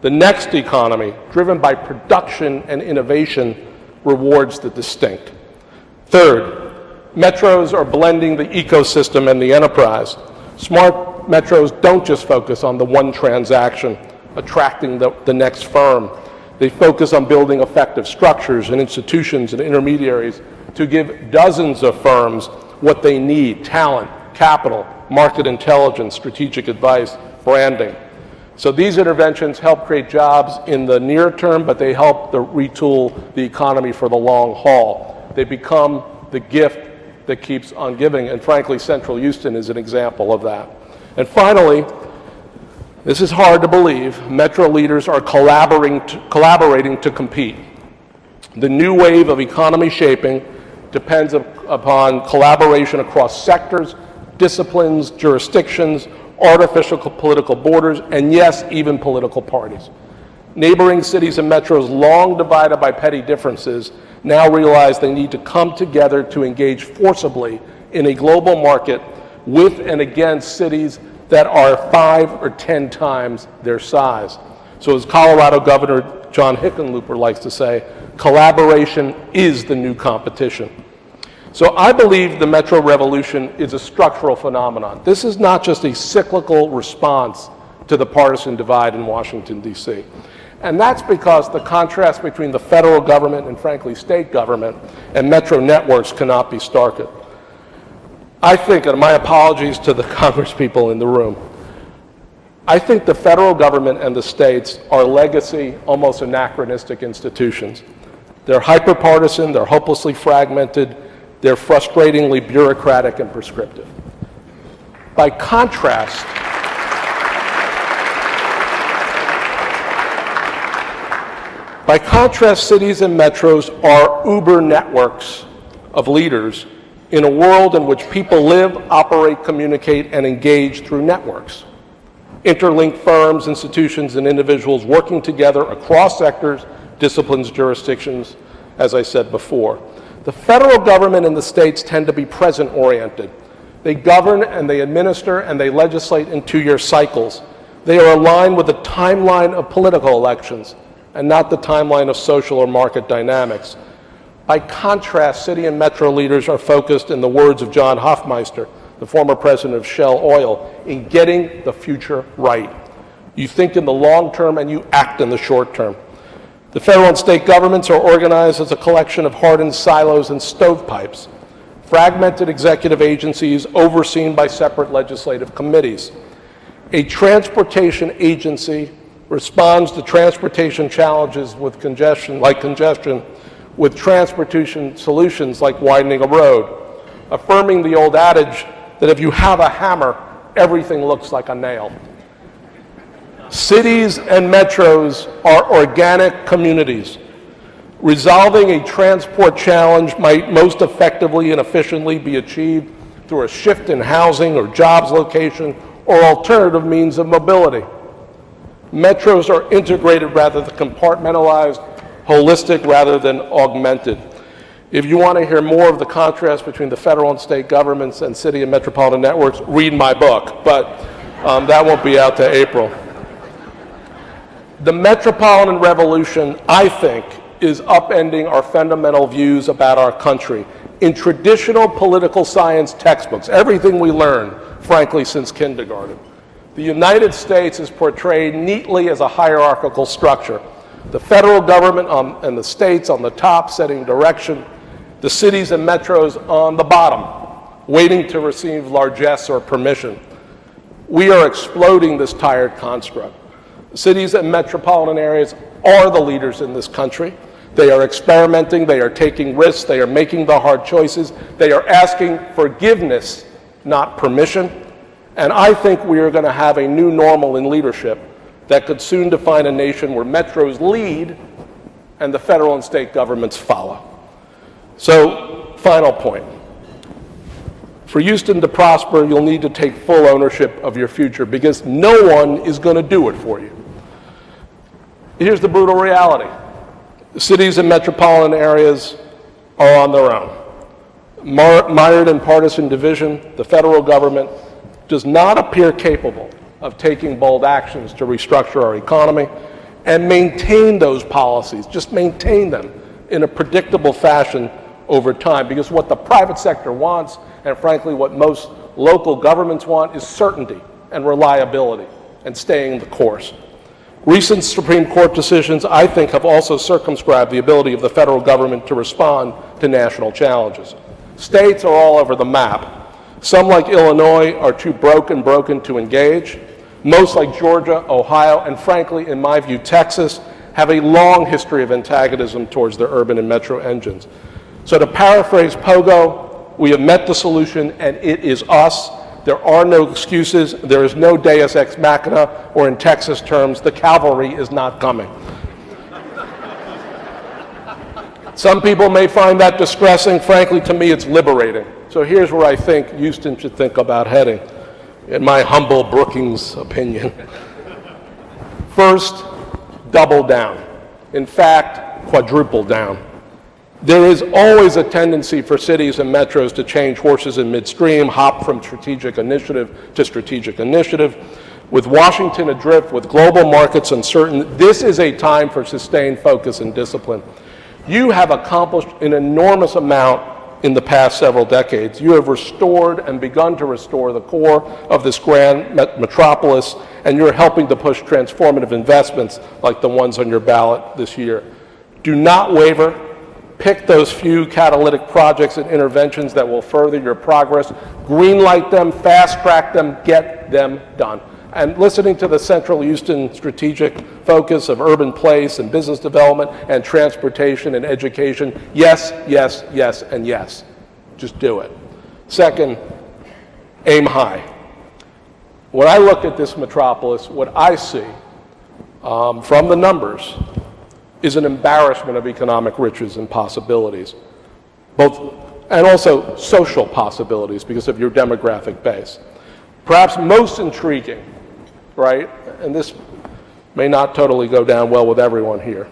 The next economy, driven by production and innovation, rewards the distinct. Third, metros are blending the ecosystem and the enterprise. Smart metros don't just focus on the one transaction, attracting the next firm. They focus on building effective structures and institutions and intermediaries to give dozens of firms what they need: talent, capital, market intelligence, strategic advice, branding. So these interventions help create jobs in the near term, but they help to retool the economy for the long haul. They become the gift that keeps on giving, and frankly, Central Houston is an example of that. And finally, this is hard to believe, metro leaders are collaborating to compete. The new wave of economy shaping depends upon collaboration across sectors, disciplines, jurisdictions, artificial political borders, and yes, even political parties. Neighboring cities and metros, long divided by petty differences, now realize they need to come together to engage forcibly in a global market with and against cities that are 5 or 10 times their size. So as Colorado Governor John Hickenlooper likes to say, collaboration is the new competition. So I believe the Metro Revolution is a structural phenomenon. This is not just a cyclical response to the partisan divide in Washington, D.C. And that's because the contrast between the federal government and, frankly, state government and metro networks cannot be starker. I think, and my apologies to the congresspeople in the room, I think the federal government and the states are legacy, almost anachronistic institutions. They're hyper-partisan, they're hopelessly fragmented, they're frustratingly bureaucratic and prescriptive. By contrast, cities and metros are Uber networks of leaders in a world in which people live, operate, communicate, and engage through networks. Interlinked firms, institutions, and individuals working together across sectors, disciplines, jurisdictions, as I said before. The federal government and the states tend to be present-oriented. They govern and they administer and they legislate in 2-year cycles. They are aligned with the timeline of political elections and not the timeline of social or market dynamics. By contrast, city and metro leaders are focused, in the words of John Hofmeister, the former president of Shell Oil, in getting the future right. You think in the long term and you act in the short term. The federal and state governments are organized as a collection of hardened silos and stovepipes, fragmented executive agencies overseen by separate legislative committees. A transportation agency responds to transportation challenges with congestion, with transportation solutions like widening a road, affirming the old adage that if you have a hammer, everything looks like a nail. Cities and metros are organic communities. Resolving a transport challenge might most effectively and efficiently be achieved through a shift in housing or jobs location or alternative means of mobility. Metros are integrated rather than compartmentalized, holistic rather than augmented. If you want to hear more of the contrast between the federal and state governments and city and metropolitan networks, read my book, but that won't be out to April. The Metropolitan Revolution, I think, is upending our fundamental views about our country. In traditional political science textbooks, everything we learned, frankly, since kindergarten, the United States is portrayed neatly as a hierarchical structure. The federal government and the states on the top setting direction, the cities and metros on the bottom, waiting to receive largesse or permission. We are exploding this tired construct. Cities and metropolitan areas are the leaders in this country. They are experimenting, they are taking risks, they are making the hard choices, they are asking forgiveness, not permission. And I think we are going to have a new normal in leadership that could soon define a nation where metros lead and the federal and state governments follow. So, final point. For Houston to prosper, you'll need to take full ownership of your future because no one is going to do it for you. Here's the brutal reality. The cities and metropolitan areas are on their own. Mired in partisan division, the federal government does not appear capable of taking bold actions to restructure our economy and maintain those policies, just maintain them in a predictable fashion over time, because what the private sector wants, and frankly what most local governments want, is certainty and reliability and staying the course. Recent Supreme Court decisions, I think, have also circumscribed the ability of the federal government to respond to national challenges. States are all over the map. Some, like Illinois, are too broken to engage. Most, like Georgia, Ohio, and frankly, in my view, Texas, have a long history of antagonism towards their urban and metro engines. So to paraphrase Pogo, we have met the solution, and it is us. There are no excuses. There is no deus ex machina, or in Texas terms, the cavalry is not coming. Some people may find that distressing. Frankly, to me, it's liberating. So here's where I think Houston should think about heading, in my humble Brookings opinion. First, double down. In fact, quadruple down. There is always a tendency for cities and metros to change horses in midstream, hop from strategic initiative to strategic initiative. With Washington adrift, with global markets uncertain, this is a time for sustained focus and discipline. You have accomplished an enormous amount in the past several decades. You have restored and begun to restore the core of this grand metropolis, and you're helping to push transformative investments like the ones on your ballot this year. Do not waver. Pick those few catalytic projects and interventions that will further your progress. Greenlight them, fast-track them, get them done. And listening to the Central Houston strategic focus of urban place and business development and transportation and education, yes, yes, yes, and yes. Just do it. Second, aim high. When I look at this metropolis, what I see from the numbers is an embarrassment of economic riches and possibilities, and also social possibilities because of your demographic base. Perhaps most intriguing, right, and this may not totally go down well with everyone here,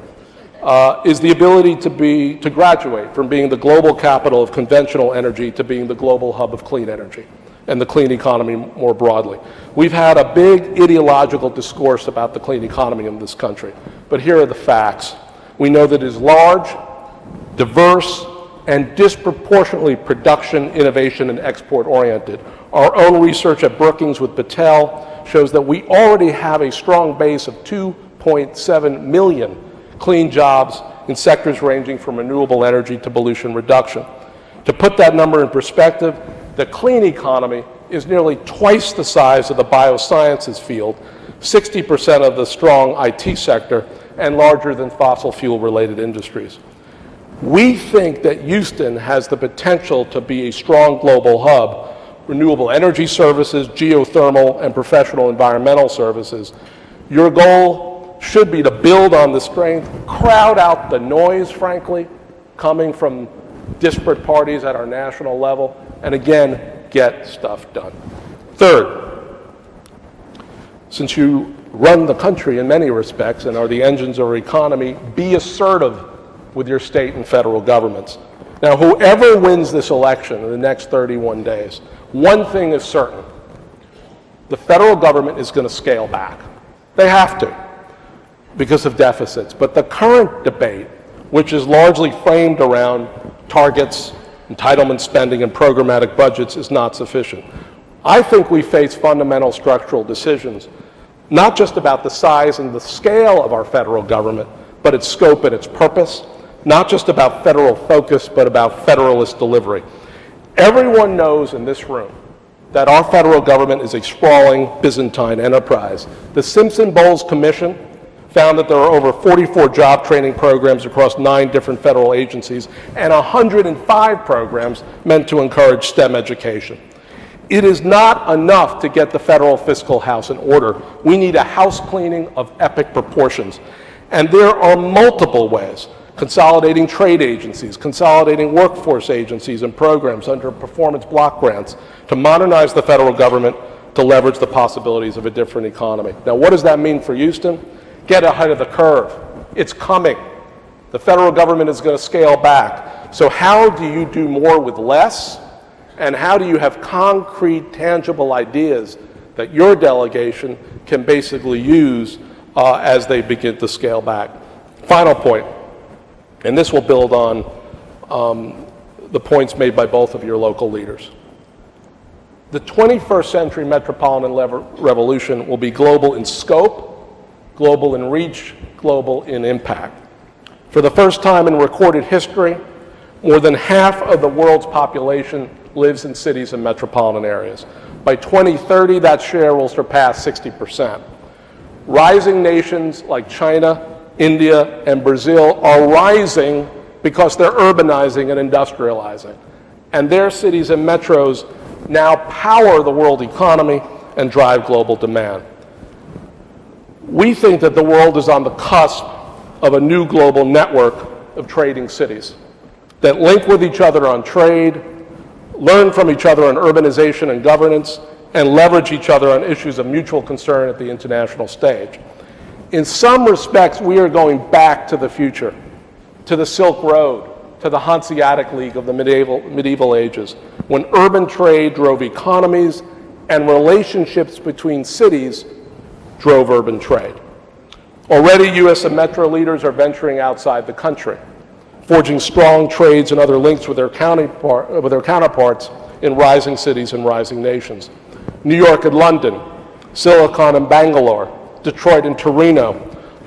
is the ability to graduate from being the global capital of conventional energy to being the global hub of clean energy and the clean economy more broadly. We've had a big ideological discourse about the clean economy in this country, but here are the facts. We know that it is large, diverse, and disproportionately production, innovation, and export oriented. Our own research at Brookings with Patel shows that we already have a strong base of 2.7 million clean jobs in sectors ranging from renewable energy to pollution reduction. To put that number in perspective, the clean economy is nearly twice the size of the biosciences field, 60% of the strong IT sector, and larger than fossil fuel related industries. We think that Houston has the potential to be a strong global hub, renewable energy services, geothermal, and professional environmental services. Your goal should be to build on the strength, crowd out the noise, frankly, coming from disparate parties at our national level, and again, get stuff done. Third, since you run the country in many respects and are the engines of our economy, be assertive with your state and federal governments. Now, whoever wins this election in the next 31 days, one thing is certain. The federal government is going to scale back. They have to because of deficits. But the current debate, which is largely framed around targets, entitlement spending, and programmatic budgets, is not sufficient. I think we face fundamental structural decisions, not just about the size and the scale of our federal government, but its scope and its purpose, not just about federal focus, but about federalist delivery. Everyone knows in this room that our federal government is a sprawling Byzantine enterprise. The Simpson-Bowles Commission found that there are over 44 job training programs across 9 different federal agencies and 105 programs meant to encourage STEM education. It is not enough to get the federal fiscal house in order. We need a house cleaning of epic proportions. And there are multiple ways: consolidating trade agencies, consolidating workforce agencies and programs under performance block grants to modernize the federal government to leverage the possibilities of a different economy. Now, what does that mean for Houston? Get ahead of the curve. It's coming. The federal government is going to scale back. So how do you do more with less? And how do you have concrete, tangible ideas that your delegation can basically use as they begin to scale back? Final point, and this will build on the points made by both of your local leaders. The 21st century Metropolitan Revolution will be global in scope, global in reach, global in impact. For the first time in recorded history, more than half of the world's population lives in cities and metropolitan areas. By 2030, that share will surpass 60%. Rising nations like China, India, and Brazil are rising because they're urbanizing and industrializing. And their cities and metros now power the world economy and drive global demand. We think that the world is on the cusp of a new global network of trading cities that link with each other on trade, learn from each other on urbanization and governance, and leverage each other on issues of mutual concern at the international stage. In some respects, we are going back to the future, to the Silk Road, to the Hanseatic League of the medieval ages, when urban trade drove economies and relationships between cities drove urban trade. Already, U.S. and metro leaders are venturing outside the country, forging strong trades and other links with their counterparts in rising cities and rising nations. New York and London, Silicon and Bangalore, Detroit and Torino,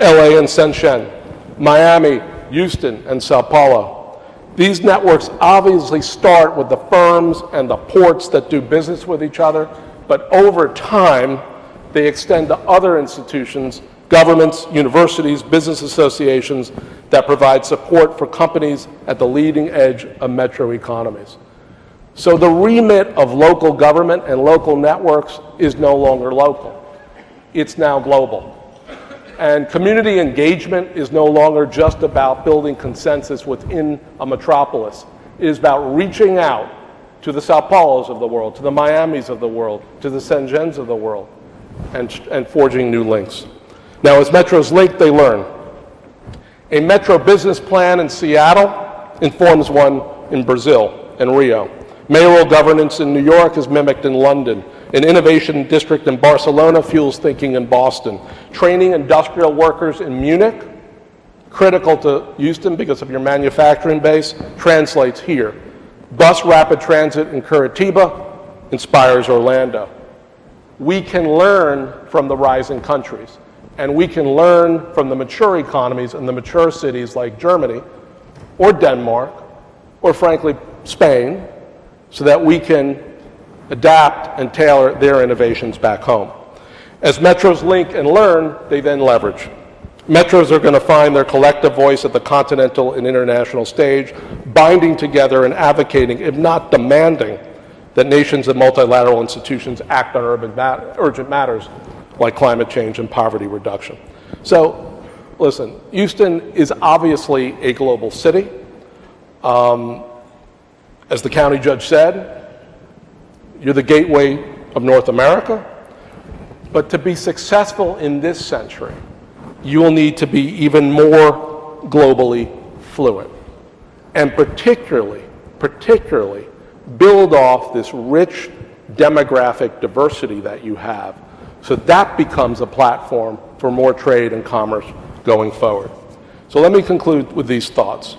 LA and Shenzhen, Miami, Houston, and Sao Paulo. These networks obviously start with the firms and the ports that do business with each other, but over time, they extend to other institutions, governments, universities, business associations that provide support for companies at the leading edge of metro economies. So the remit of local government and local networks is no longer local. It's now global. And community engagement is no longer just about building consensus within a metropolis. It is about reaching out to the Sao Paulos of the world, to the Miamis of the world, to the Shenzhens of the world, and forging new links. Now, as metros link, they learn. A metro business plan in Seattle informs one in Brazil and Rio. Mayoral governance in New York is mimicked in London. An innovation district in Barcelona fuels thinking in Boston. Training industrial workers in Munich, critical to Houston because of your manufacturing base, translates here. Bus rapid transit in Curitiba inspires Orlando. We can learn from the rising countries, and we can learn from the mature economies and the mature cities like Germany or Denmark or frankly Spain, so that we can adapt and tailor their innovations back home. As metros link and learn, they then leverage. Metros are going to find their collective voice at the continental and international stage, binding together and advocating, if not demanding, that nations and multilateral institutions act on urgent matters like climate change and poverty reduction. So, listen, Houston is obviously a global city. As the county judge said, you're the gateway of North America. But to be successful in this century, you will need to be even more globally fluent. And particularly build off this rich demographic diversity that you have, so that becomes a platform for more trade and commerce going forward. So let me conclude with these thoughts.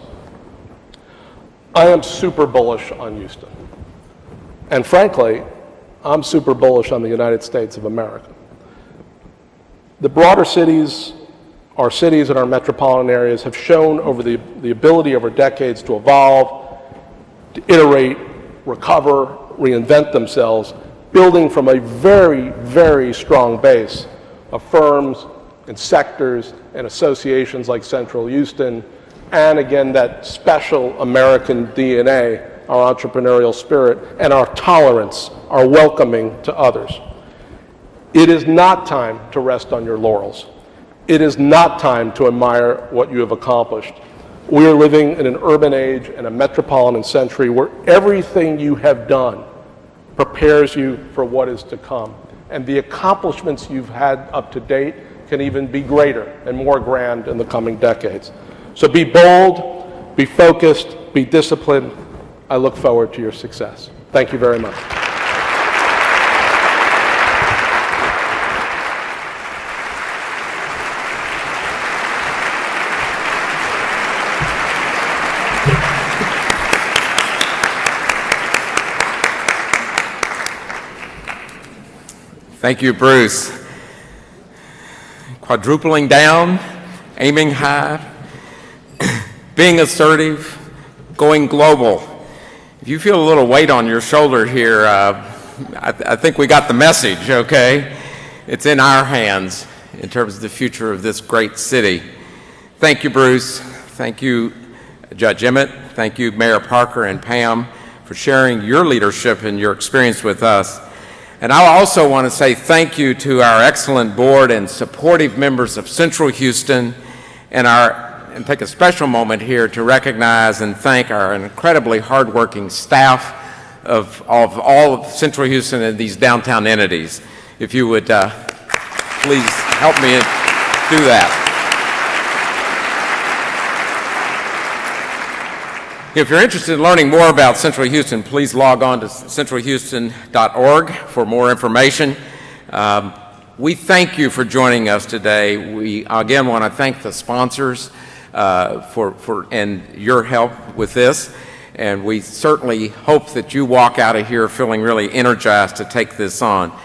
I am super bullish on Houston. And frankly, I'm super bullish on the United States of America. The broader cities, our cities and our metropolitan areas have shown over the ability over decades to evolve, to iterate, recover, reinvent themselves, building from a very, very strong base of firms and sectors and associations like Central Houston, and again, that special American DNA, our entrepreneurial spirit, and our tolerance, our welcoming to others. It is not time to rest on your laurels. It is not time to admire what you have accomplished. We are living in an urban age and a metropolitan century where everything you have done prepares you for what is to come. And the accomplishments you've had up to date can even be greater and more grand in the coming decades. So be bold, be focused, be disciplined. I look forward to your success. Thank you very much. Thank you, Bruce. Quadrupling down, aiming high, being assertive, going global. If you feel a little weight on your shoulder here, I think we got the message, okay? It's in our hands in terms of the future of this great city. Thank you, Bruce. Thank you, Judge Emmett. Thank you, Mayor Parker and Pam, for sharing your leadership and your experience with us. And I also want to say thank you to our excellent board and supportive members of Central Houston, and take a special moment here to recognize and thank our incredibly hardworking staff of all of Central Houston and these downtown entities. If you would please help me do that. If you're interested in learning more about Central Houston, please log on to centralhouston.org for more information. We thank you for joining us today. We again want to thank the sponsors and your help with this, and we certainly hope that you walk out of here feeling really energized to take this on.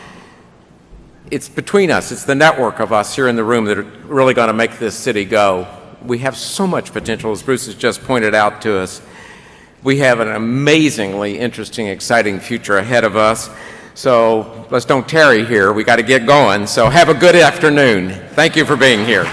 It's between us, it's the network of us here in the room that are really going to make this city go. We have so much potential, as Bruce has just pointed out to us. We have an amazingly interesting, exciting future ahead of us. So let's don't tarry here. We got to get going. So have a good afternoon. Thank you for being here.